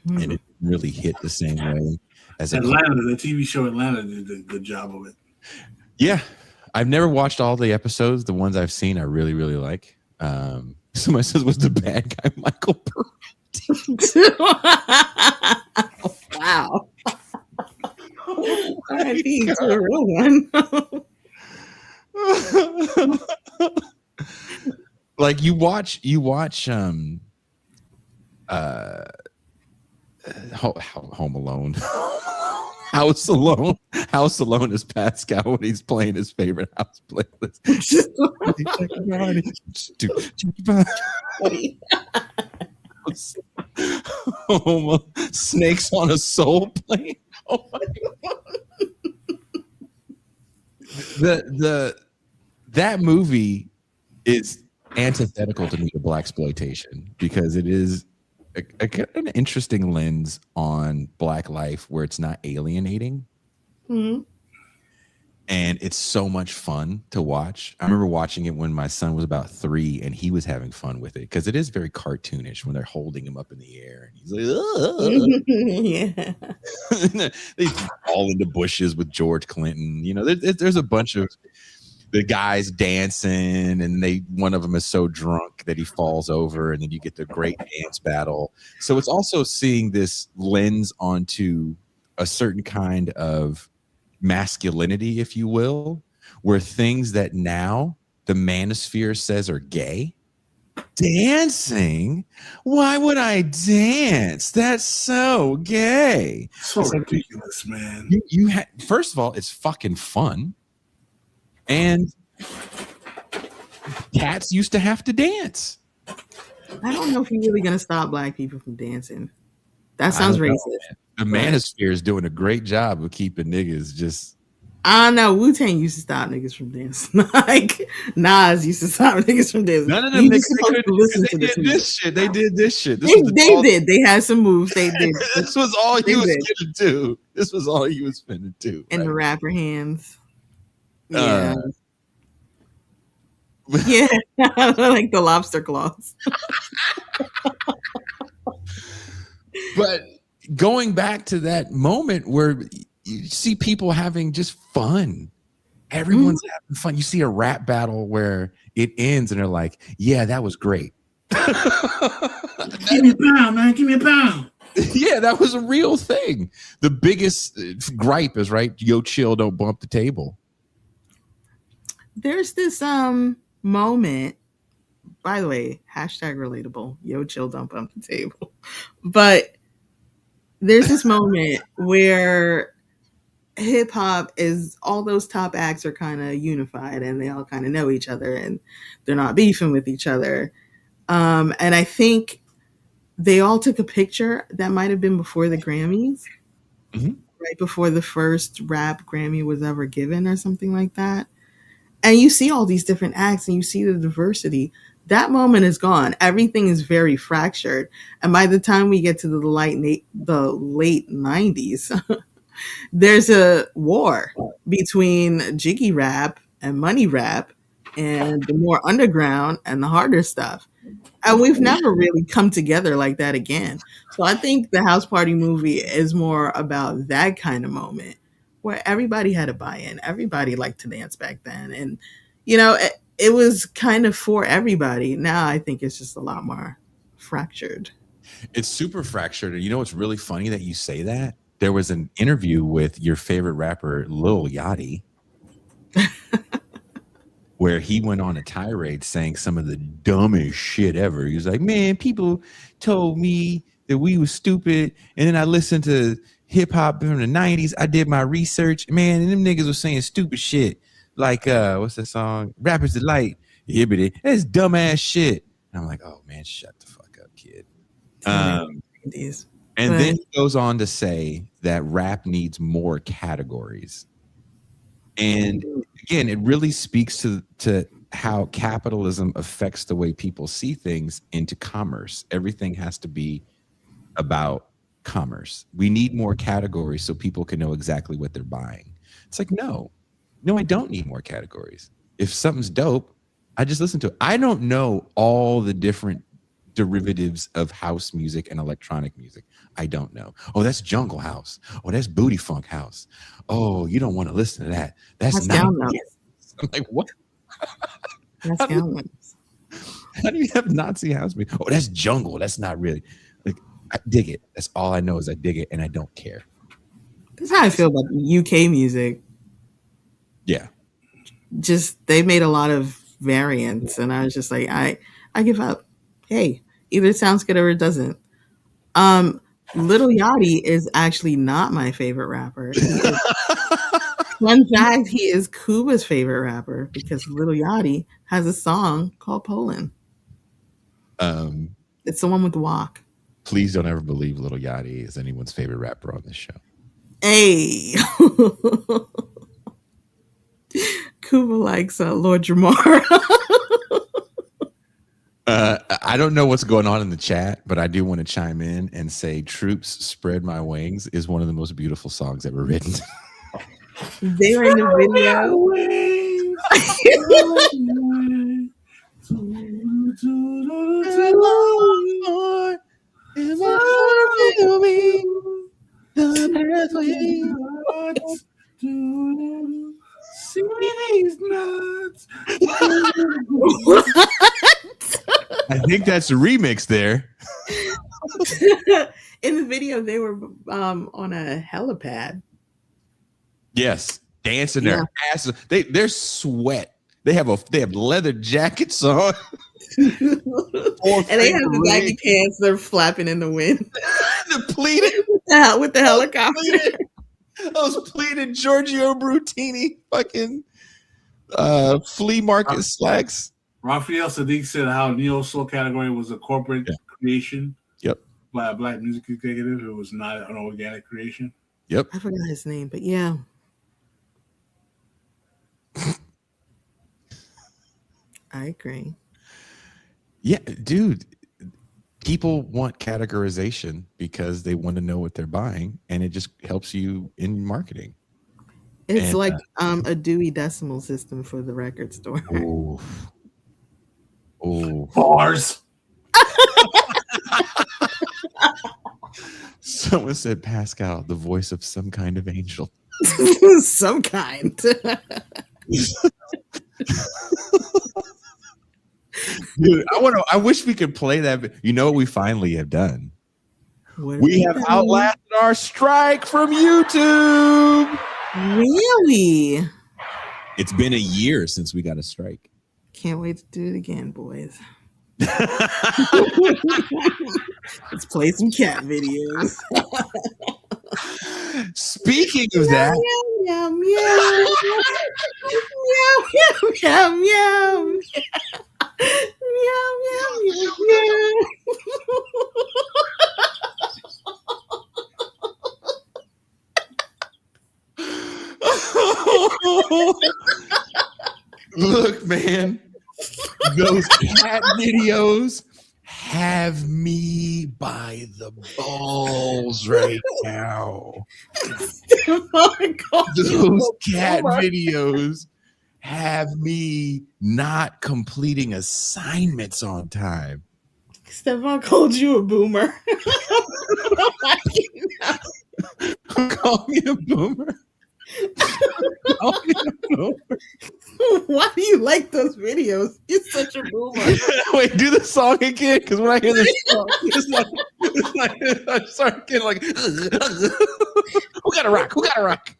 And it didn't really hit the same way as Atlanta. The TV show Atlanta did a good job of it. Yeah, I've never watched all the episodes. The ones I've seen, I really, really like. Somebody says, "Was the bad guy Michael Burry?" Wow. R.I.P. to a real one. Like you watch Home Alone. House Alone is Pascal when he's playing his favorite house playlist. Snakes on a Soul plane. Oh my God. That movie is antithetical to me to blaxploitation because it is an interesting lens on black life where it's not alienating. Mm-hmm. And it's so much fun to watch. I remember watching it when my son was about 3 and he was having fun with it because it is very cartoonish when they're holding him up in the air and he's like, yeah. They fall into bushes with George Clinton. You know, there's a bunch of the guys dancing and one of them is so drunk that he falls over and then you get the great dance battle. So it's also seeing this lens onto a certain kind of masculinity, if you will, where things that now the manosphere says are gay. Dancing? Why would I dance? That's so gay. So ridiculous, man. First of all, it's fucking fun. And cats used to have to dance. I don't know if you're really going to stop black people from dancing. That sounds racist. The manosphere is doing a great job of keeping niggas just. I know Wu-Tang used to stop niggas from dancing. Like Nas used to stop niggas from dancing. None of them niggas did this shit. They did this shit. They did. They had some moves. They did. This was all he was gonna do. This was all he was finna do. And the rapper hands. Yeah. Yeah. Like the lobster claws. But going back to that moment where you see people having just fun. Everyone's having fun. You see a rap battle where it ends and they're like, yeah, that was great. Give me a pound, man. Give me a pound. Yeah, that was a real thing. The biggest gripe is, right, yo, chill, don't bump the table. There's this moment, by the way, hashtag relatable, yo, chill, don't bump the table. But there's this moment where hip hop is, all those top acts are kind of unified and they all kind of know each other and they're not beefing with each other. And I think they all took a picture that might have been before the Grammys, right before the first rap Grammy was ever given or something like that. And you see all these different acts and you see the diversity. That moment is gone. Everything is very fractured. And by the time we get to the late 90s, there's a war between jiggy rap and money rap and the more underground and the harder stuff. And we've never really come together like that again. So I think the House Party movie is more about that kind of moment where everybody had a buy-in. Everybody liked to dance back then. And, it was kind of for everybody. Now I think it's just a lot more fractured. It's super fractured. And you know what's really funny that you say that? There was an interview with your favorite rapper, Lil Yachty, where he went on a tirade saying some of the dumbest shit ever. He was like, man, people told me that we was stupid. And then I listened to hip hop from the 90s. I did my research, man, and them niggas was saying stupid shit. Like, what's that song? Rapper's Delight. Hibbity. That's dumbass shit. And I'm like, oh, man, shut the fuck up, kid. And then he goes on to say that rap needs more categories. And again, it really speaks to how capitalism affects the way people see things into commerce. Everything has to be about commerce. We need more categories so people can know exactly what they're buying. It's like, no, I don't need more categories. If something's dope, I just listen to it. I don't know all the different derivatives of house music and electronic music. I don't know. Oh, that's jungle house. Oh, that's booty funk house. Oh, you don't want to listen to that. That's not. I'm like, what? That's how do you have Nazi house music? Oh, that's jungle. That's not really. Like, I dig it. That's all I know is I dig it, and I don't care. That's how I feel about UK music. Yeah. Just they made a lot of variants, and I was just like, I give up. Hey, either it sounds good or it doesn't. Little Yachty is actually not my favorite rapper. Fun fact, he is Cuba's favorite rapper because Little Yachty has a song called Poland. It's the one with the walk. Please don't ever believe Little Yachty is anyone's favorite rapper on this show. Hey. Cuba likes Lord Jamar. I don't know what's going on in the chat, but I do want to chime in and say Troops Spread My Wings is one of the most beautiful songs ever written. They were in the I think that's a remix there. In the video, they were on a helipad. Yes, dancing their asses. They're sweat. They have leather jackets on. And they have the baggy pants. They're flapping in the wind. The pleated with the helicopter. Those pleated Giorgio Brutini fucking flea market slacks. Raphael Sadiq said how neo-soul category was a corporate creation. Yep. By a black music executive. It was not an organic creation. Yep. I forgot his name, but yeah. I agree. Yeah, dude. People want categorization because they want to know what they're buying, and it just helps you in marketing. It's like a Dewey Decimal System for the record store. Oh, bars. Someone said Pascal, the voice of some kind of angel. Some kind. Dude, I wish we could play that. You know what we finally have done? We have outlasted our strike from YouTube. Really? It's been a year since we got a strike. Can't wait to do it again, boys. Let's play some cat videos. Speaking of that, meow, meow, meow, meow, meow, meow, meow, meow, look, man, those cat videos have me by the balls right now. Those cat videos have me not completing assignments on time. Stefan called you a boomer. Call me a boomer. Call me a boomer. Why do you like those videos? You're such a boomer. Wait, do the song again, because when I hear this song, I start getting like, who got a rock? Who got a rock?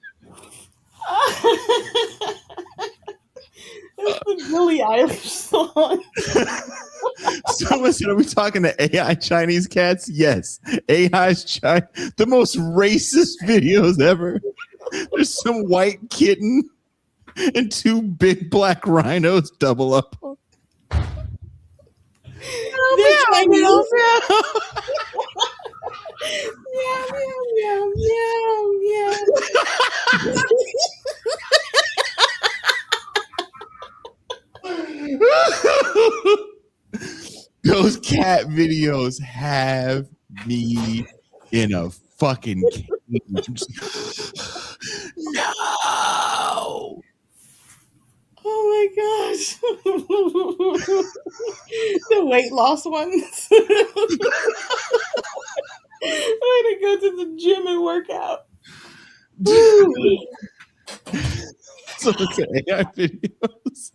That's the Billie Eilish song. So listen, are we talking to AI Chinese cats? Yes. AI's the most racist videos ever. There's some white kitten and two big black rhinos double up. They're Chinese. Meow, meow, meow, meow, meow. Those cat videos have me in a fucking cage. No. Oh my gosh. The weight loss ones. Way to go to the gym and work out. So it's AI videos.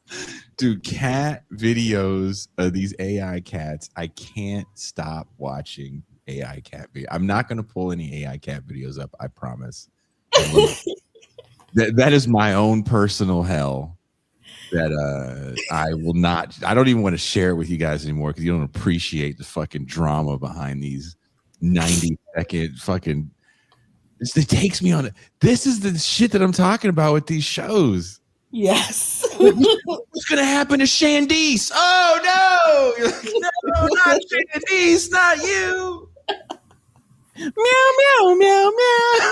Dude, cat videos of these AI cats. I can't stop watching AI cat videos. I'm not going to pull any AI cat videos up, I promise. That is my own personal hell that I will not. I don't even want to share it with you guys anymore because you don't appreciate the fucking drama behind these 90-second fucking. It takes me on it. This is the shit that I'm talking about with these shows. Yes. What's gonna happen to Shandice? Oh no! You're like, no, not Shandice, not you. Meow, meow, meow, meow.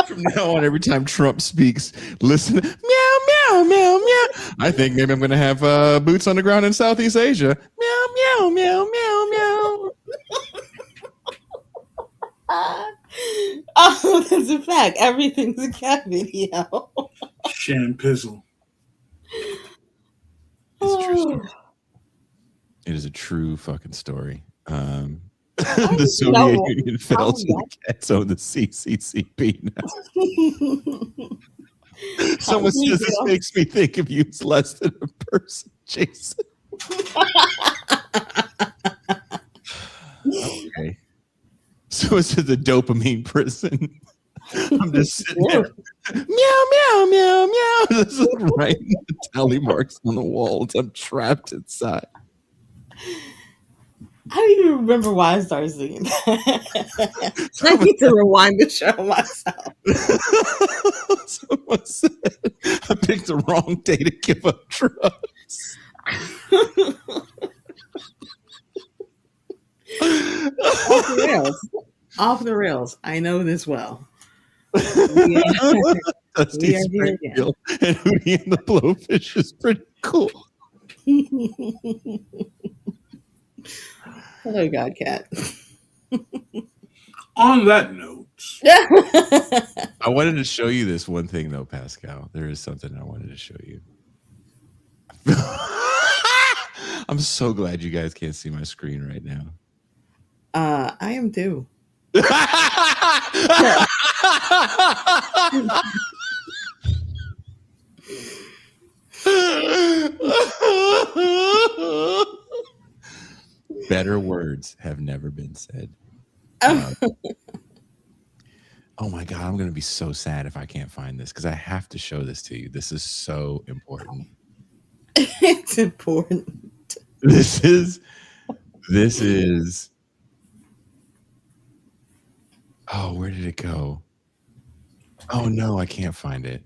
From now on, every time Trump speaks, listen. Meow, meow, meow, meow. I think maybe I'm gonna have boots on the ground in Southeast Asia. Meow, meow, meow, meow, meow. Oh, that's a fact. Everything's a cat video. Shampizzle. It is a true fucking story. The Soviet Union fell to the cats on the CCCP now. Someone says this makes me think of you as less than a person, Jason. Okay. So it's the dopamine prison. I'm just sitting there. Meow, meow, meow, meow. This is writing the tally marks on the walls. I'm trapped inside. I don't even remember why I started singing that. I need to rewind the show myself. Someone said I picked the wrong day to give up drugs. Off the rails. Off the rails. I know this well. Dusty Springfield and Hootie and the Blowfish is pretty cool. Hello, Godcat. On that note, I wanted to show you this one thing, though, Pascal. There is something I wanted to show you. I'm so glad you guys can't see my screen right now. I am too. Better words have never been said. Oh my God, I'm going to be so sad if I can't find this because I have to show this to you. This is so important. It's important. This is. Oh, where did it go? Oh no, I can't find it.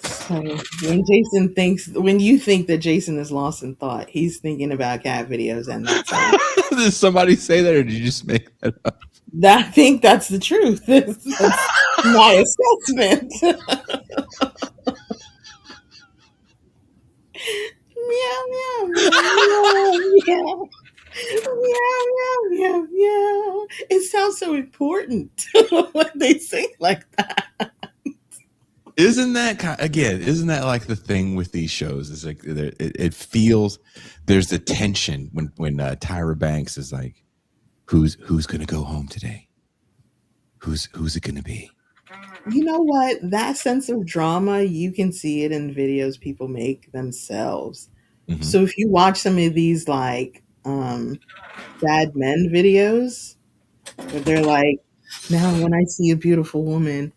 So when you think that Jason is lost in thought, he's thinking about cat videos, and that's Did somebody say that, or did you just make that up? I think that's the truth. That's my assessment. Meow, meow, meow, meow, meow, meow, meow, meow. It sounds so important when they sing like that. Isn't that like the thing with these shows? Is like it feels there's the tension when Tyra Banks is like, who's gonna go home today? Who's it gonna be? You know what? That sense of drama, you can see it in videos people make themselves. Mm-hmm. So if you watch some of these like sad men videos, where they're like, now when I see a beautiful woman,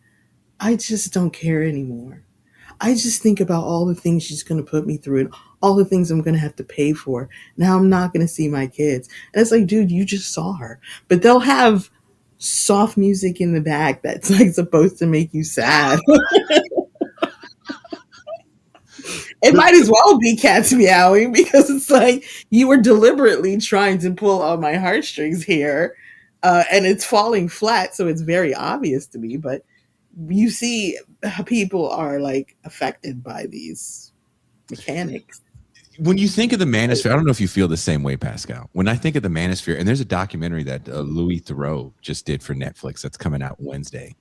I just don't care anymore. I just think about all the things she's going to put me through and all the things I'm going to have to pay for. Now I'm not going to see my kids. And it's like, dude, you just saw her. But they'll have soft music in the back that's like supposed to make you sad. It might as well be cats meowing because it's like you were deliberately trying to pull on my heartstrings here, and it's falling flat, so it's very obvious to me. But you see, people are like affected by these mechanics. When you think of the Manosphere, I don't know if you feel the same way, Pascal. When I think of the Manosphere, and there's a documentary that Louis Theroux just did for Netflix that's coming out Wednesday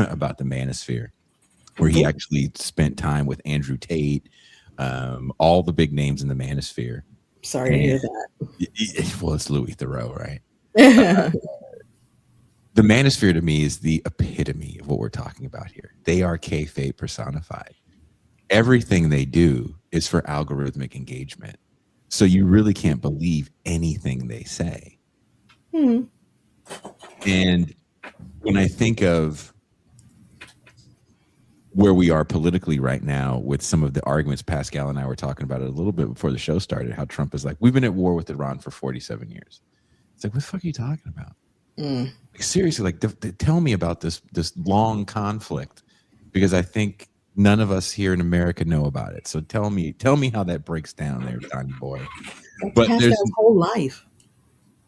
about the Manosphere, where he actually spent time with Andrew Tate, all the big names in the Manosphere. Sorry to hear that. Well, it's Louis Theroux, right? The Manosphere to me is the epitome of what we're talking about here. They are kayfabe personified. Everything they do is for algorithmic engagement. So you really can't believe anything they say. And when I think of where we are politically right now with some of the arguments, Pascal and I were talking about it a little bit before the show started, how Trump is like, we've been at war with Iran for 47 years. It's like, what the fuck are you talking about? Like, seriously, like tell me about this long conflict, because I think none of us here in America know about it. So tell me how that breaks down there, Donnie boy. But there's his whole life.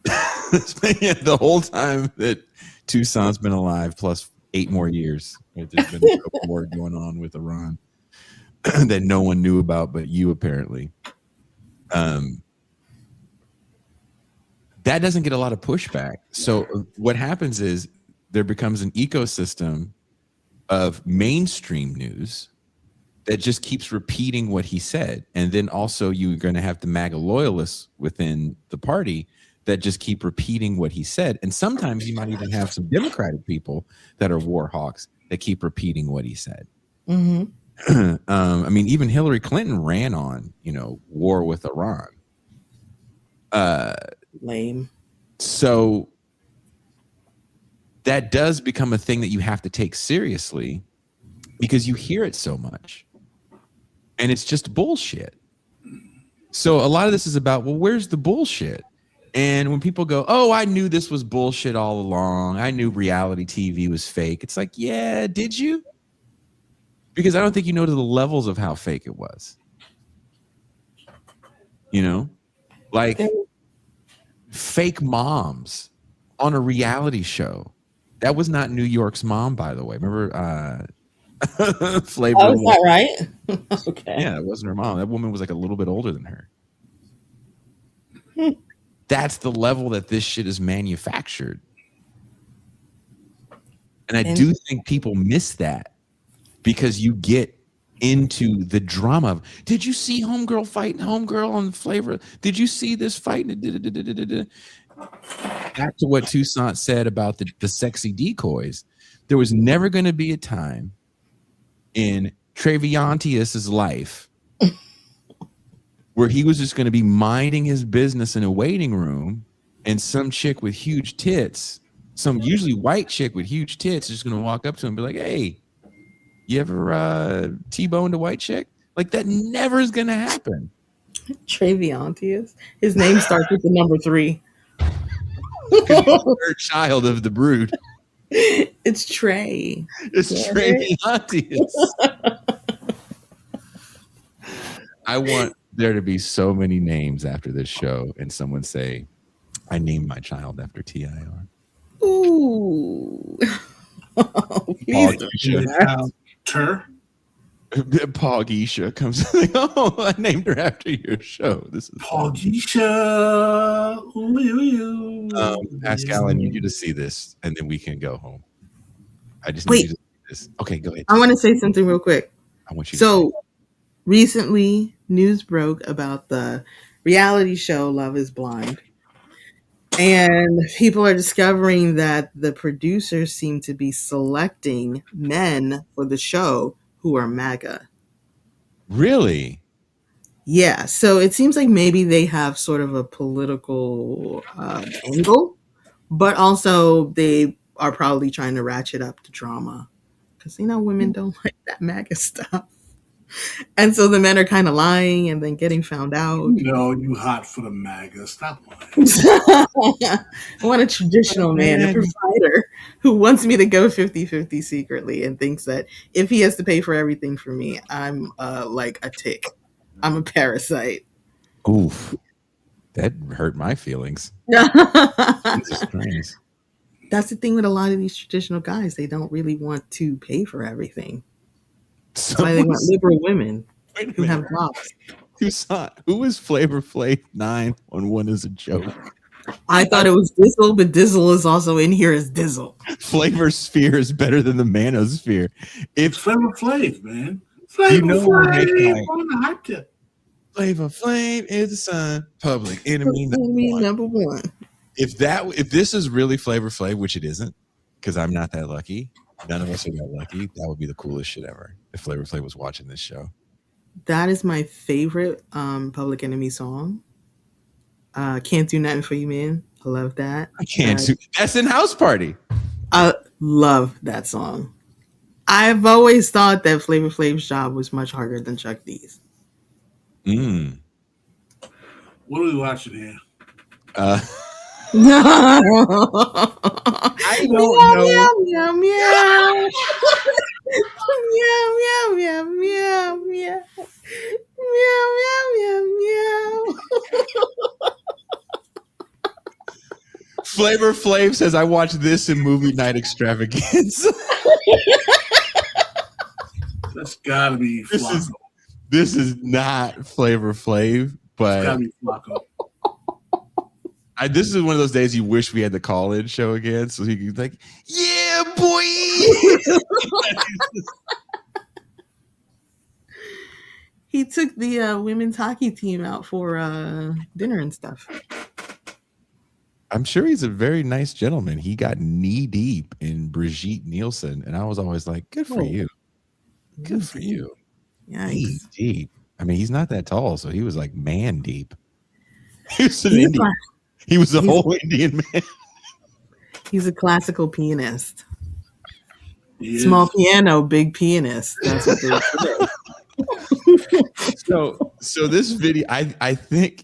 The whole time that Toussaint's been alive, plus 8 more years. Right? There's been a war going on with Iran that no one knew about but you, apparently. That doesn't get a lot of pushback. So what happens is there becomes an ecosystem of mainstream news that just keeps repeating what he said. And then also you're going to have the MAGA loyalists within the party that just keep repeating what he said. And sometimes you might even have some Democratic people that are war hawks that keep repeating what he said. I mean, even Hillary Clinton ran on, war with Iran. Lame. So that does become a thing that you have to take seriously because you hear it so much and it's just bullshit. So a lot of this is about, well, where's the bullshit? And when people go, oh, I knew this was bullshit all along. I knew reality TV was fake. It's like, yeah, did you? Because I don't think you know to the levels of how fake it was. Like fake moms on a reality show. That was not New York's mom, by the way. Remember Flavor? Oh, is that right? Okay. Yeah, it wasn't her mom. That woman was like a little bit older than her. That's the level that this shit is manufactured. And I do think people miss that because you get into the drama of, did you see homegirl fighting homegirl on Flavor? Did you see this fight? Back to what Toussaint said about the sexy decoys. There was never going to be a time in Treviantius's life where he was just going to be minding his business in a waiting room, and some chick with huge tits, some usually white chick with huge tits, is just going to walk up to him and be like, "Hey, you ever T-boned a white chick?" Like, that never is going to happen. Traviantius. His name starts with the number 3. Third child of the brood. It's Trey. It's Traviantius. I want there to be so many names after this show, and someone say, "I named my child after TIR." Ooh. Please don't do that. TIR? Poggisha comes like, "Oh, I named her after your show." This is Poggisha. Pascal, I need you to see this, and then we can go home. I just need you to see this. Okay, go ahead. I want to say something real quick. I want you. So recently, news broke about the reality show Love is Blind. And people are discovering that the producers seem to be selecting men for the show who are MAGA. Really? Yeah. So it seems like maybe they have sort of a political angle, but also they are probably trying to ratchet up the drama because, women don't like that MAGA stuff. And so the men are kind of lying and then getting found out. No, you hot for the MAGA. Stop lying. I want a traditional man, a provider who wants me to go 50-50 secretly and thinks that if he has to pay for everything for me, I'm like a tick. I'm a parasite. Oof. That hurt my feelings. Jesus Christ. That's the thing with a lot of these traditional guys. They don't really want to pay for everything. That's why they want liberal women who have jobs. Who was Flavor Flav 911 as a joke? I thought it was Dizzle, but Dizzle is also in here as Dizzle. Flavor Sphere is better than the Manosphere. It's Flavor Flav, man. Flavor Flav on the hot tip. Flavor Flav is the son. Public enemy number one. If this is really Flavor Flav, which it isn't, because I'm not that lucky. None of us are that lucky. That would be the coolest shit ever if Flavor Flav was watching this show. That is my favorite Public Enemy song. Can't Do Nothing For You, Man. I love that. I can't. That's in House Party. I love that song. I've always thought that Flavor Flav's job was much harder than Chuck D's. What are we watching here? I don't know. Meow, meow, meow. Meow, meow, meow, meow, meow. Meow, meow, meow, meow. Flavor Flav says, "I watched this in movie night extravaganza." That's gotta be Flacco. This is not Flavor Flav, but it's gotta be Flacco. This is one of those days you wish we had the call-in show again, so he could be like, "Yeah, boy." He took the women's hockey team out for dinner and stuff. I'm sure he's a very nice gentleman. He got knee deep in Brigitte Nielsen, and I was always like, "Good for you, good for you." Knee deep. I mean, he's not that tall, so he was like man deep. He was an Indian. He was a whole Indian man. He's a classical pianist. Small piano, big pianist. That's what they say. So this video, I think,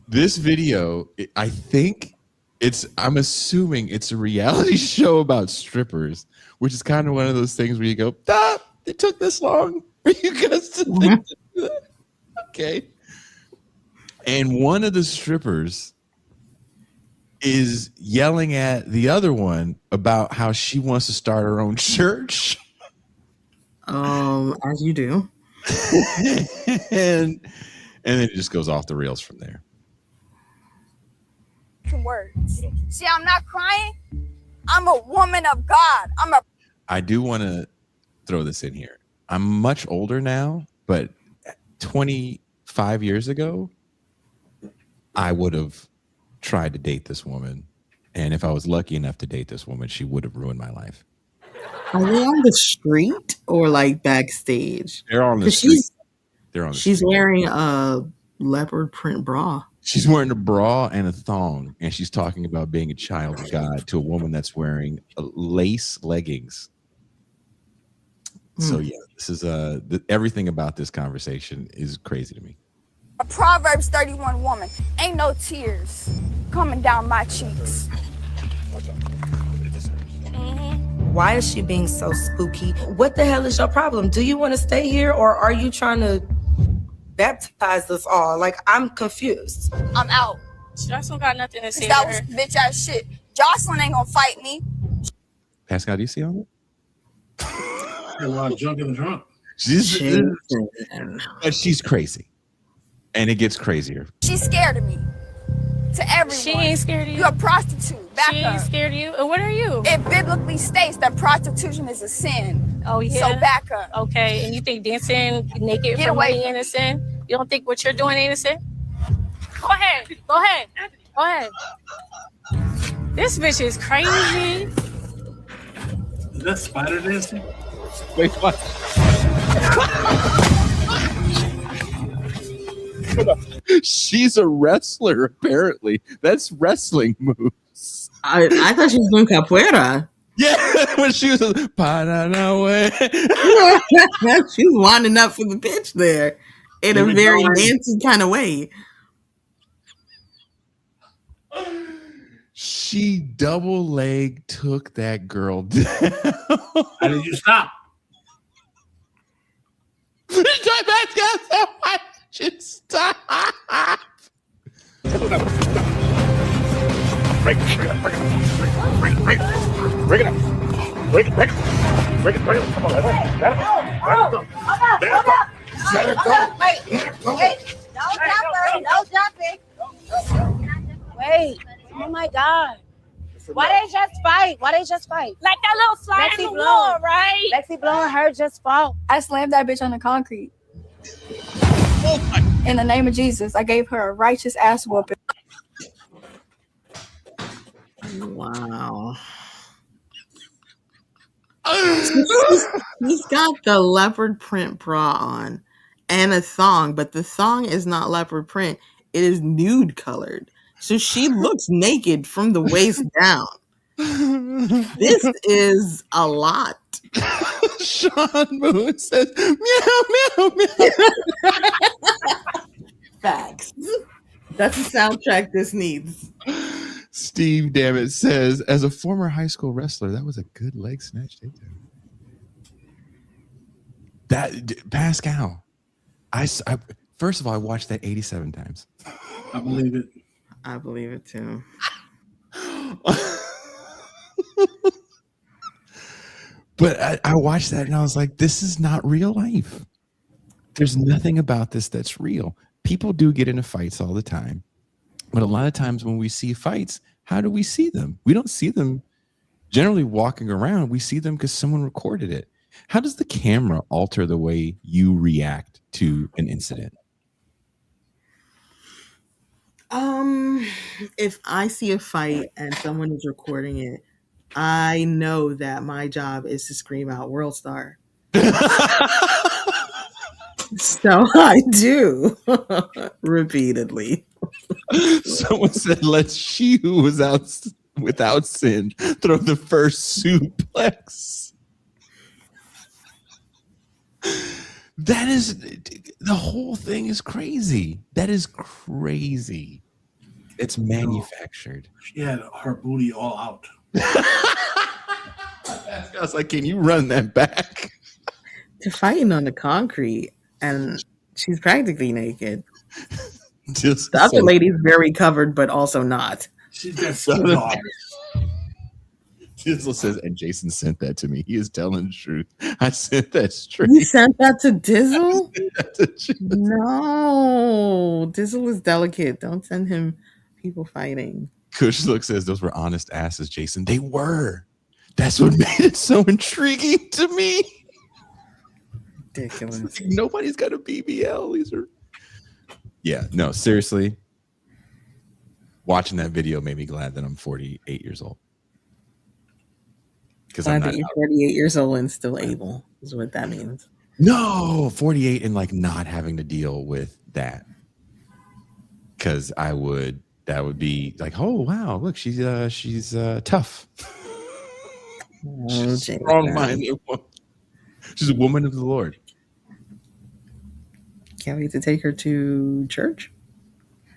this video, I think I'm assuming it's a reality show about strippers, which is kind of one of those things where you go, it took this long for you guys to think. Okay. And one of the strippers is yelling at the other one about how she wants to start her own church. As you do. and then it just goes off the rails from there. Words. See, I'm not crying. I'm a woman of God. I do want to throw this in here. I'm much older now, but 25 years ago, I would have tried to date this woman And if I was lucky enough to date this woman, she would have ruined my life. Are they on the street or like backstage? They're on the street. She's wearing a leopard print bra. She's wearing a bra and a thong, and she's talking about being a child of God to a woman that's wearing lace leggings. So yeah, this is everything about this conversation is crazy to me. A Proverbs 31 woman. Ain't no tears coming down my cheeks. Why is she being so spooky? What the hell is your problem? Do you want to stay here, or are you trying to baptize us all? Like, I'm confused. I'm out. Jocelyn got nothing to say. That was bitch ass shit. Jocelyn ain't gonna fight me. Pascal, do you see all that? A lot of junk in the trunk. She's crazy. And it gets crazier. She's scared of me. To everyone. She ain't scared of you. You're a prostitute. Back she ain't up. Scared of you. And what are you? It biblically states that prostitution is a sin. Oh yeah. So back up. Okay. And you think dancing naked Get for away. money ain't a sin? You don't think what you're doing ain't a sin? Go ahead. Go ahead. Go ahead. This bitch is crazy. Is that spider dancing? Wait, what? She's a wrestler, apparently. That's wrestling moves. I thought she was doing capoeira. Yeah, when she was Paranaway. She was winding up for the pitch there in a very dancey kind of way. She double leg took that girl down. How did you stop? Just stop. Bring it up. Come on, let it go. Wait. No jumping. Wait. Oh my God. Why they just fight? Like that little slide in the wall, right? Lexi blowing her just fought. I slammed that bitch on the concrete. In the name of Jesus, I gave her a righteous ass whooping. Wow. He's got the leopard print bra on and a thong, but the thong is not leopard print. It is nude colored. So she looks naked from the waist down. This is a lot. Sean Moon says, meow, meow, meow. Facts. That's the soundtrack this needs. Steve Dammit says, as a former high school wrestler, that was a good leg snatch takedown. That Pascal, I first of all, I watched that 87 times. I believe it. I believe it too. But I watched that and I was like, this is not real life. There's nothing about this that's real. People do get into fights all the time. But a lot of times when we see fights, how do we see them? We don't see them generally walking around. We see them because someone recorded it. How does the camera alter the way you react to an incident? If I see a fight and someone is recording it, I know that my job is to scream out "World Star." So I do repeatedly. Someone said, "Let she who was out without sin throw the first suplex." That is, the whole thing is crazy. That is crazy. It's manufactured. She had her booty all out. I was like, can you run that back? They're fighting on the concrete and she's practically naked. Just the other lady's very covered, but also not. She's got some dogs. Dizzle says, and Jason sent that to me. He is telling the truth. I sent that straight. You sent that to Dizzle? No. Dizzle is delicate. Don't send him people fighting. Kush Look says those were honest asses, Jason. They were. That's what made it so intriguing to me. Ridiculous. Nobody's got a BBL. These are. Yeah, no, seriously. watching that video made me glad that I'm 48 years old. Because I I'm think not you're 48 years old and still able, is what that means. No, 48 and like not having to deal with that. Because that would be like, oh wow, look, she's tough. She's a strong-minded woman. She's a woman of the Lord. Can't wait to take her to church.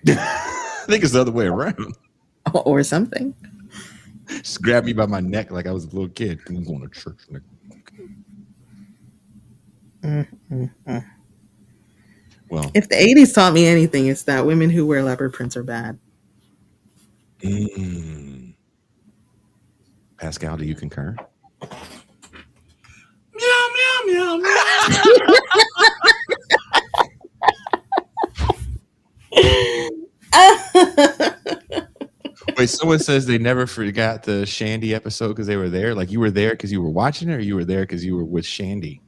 I think it's the other way around. Or something. Just grab me by my neck like I was a little kid. I'm going to church. Well, if the 80s taught me anything, it's that women who wear leopard prints are bad. Pascal, do you concur? Meow, meow, meow, meow. Wait, someone says they never forgot the Shandy episode because they were there. Like you were there because you were watching it, or you were there because you were with Shandy?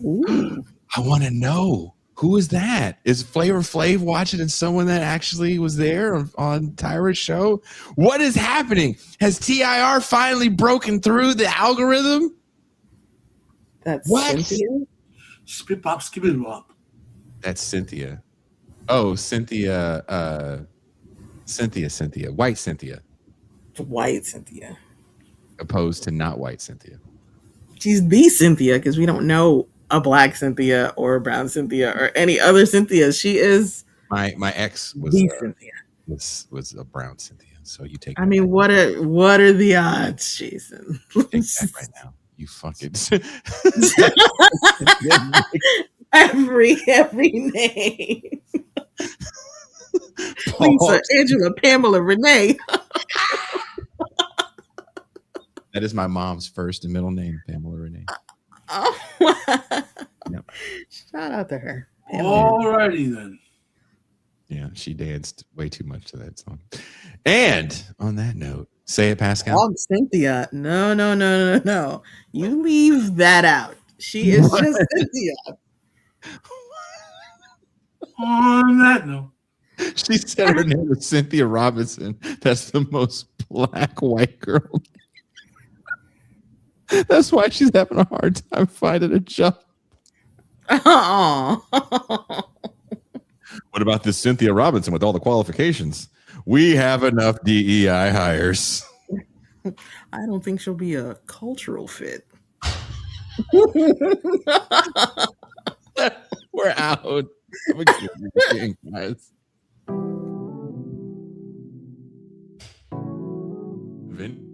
Ooh. I want to know. Who is that? Is Flavor Flav watching and someone that actually was there on Tyra's show? What is happening? Has TIR finally broken through the algorithm? That's what? Cynthia? Spit pop, skip it up. That's Cynthia. Oh, Cynthia. Cynthia. White Cynthia. White Cynthia. Opposed to not white Cynthia. She's the Cynthia because we don't know a black Cynthia or a brown Cynthia or any other Cynthia. She is my ex was the Cynthia. Was a brown Cynthia. So you take. I mean, what are the odds, Jason? Take that right now. You fucking every name. Lisa, Angela, Pamela, Renee. That is my mom's first and middle name, Pamela Renee. Oh, yep. Shout out to her. Alrighty then. Yeah, she danced way too much to that song. And on that note, say it, Pascal. Oh, Cynthia. No. You leave that out. She is just Cynthia. On that note. She said her name was Cynthia Robinson. That's the most black white girl. That's why she's having a hard time finding a job. Oh. What about this Cynthia Robinson with all the qualifications? We have enough DEI hires. I don't think she'll be a cultural fit. We're out. Have a good weekend, guys. Vin-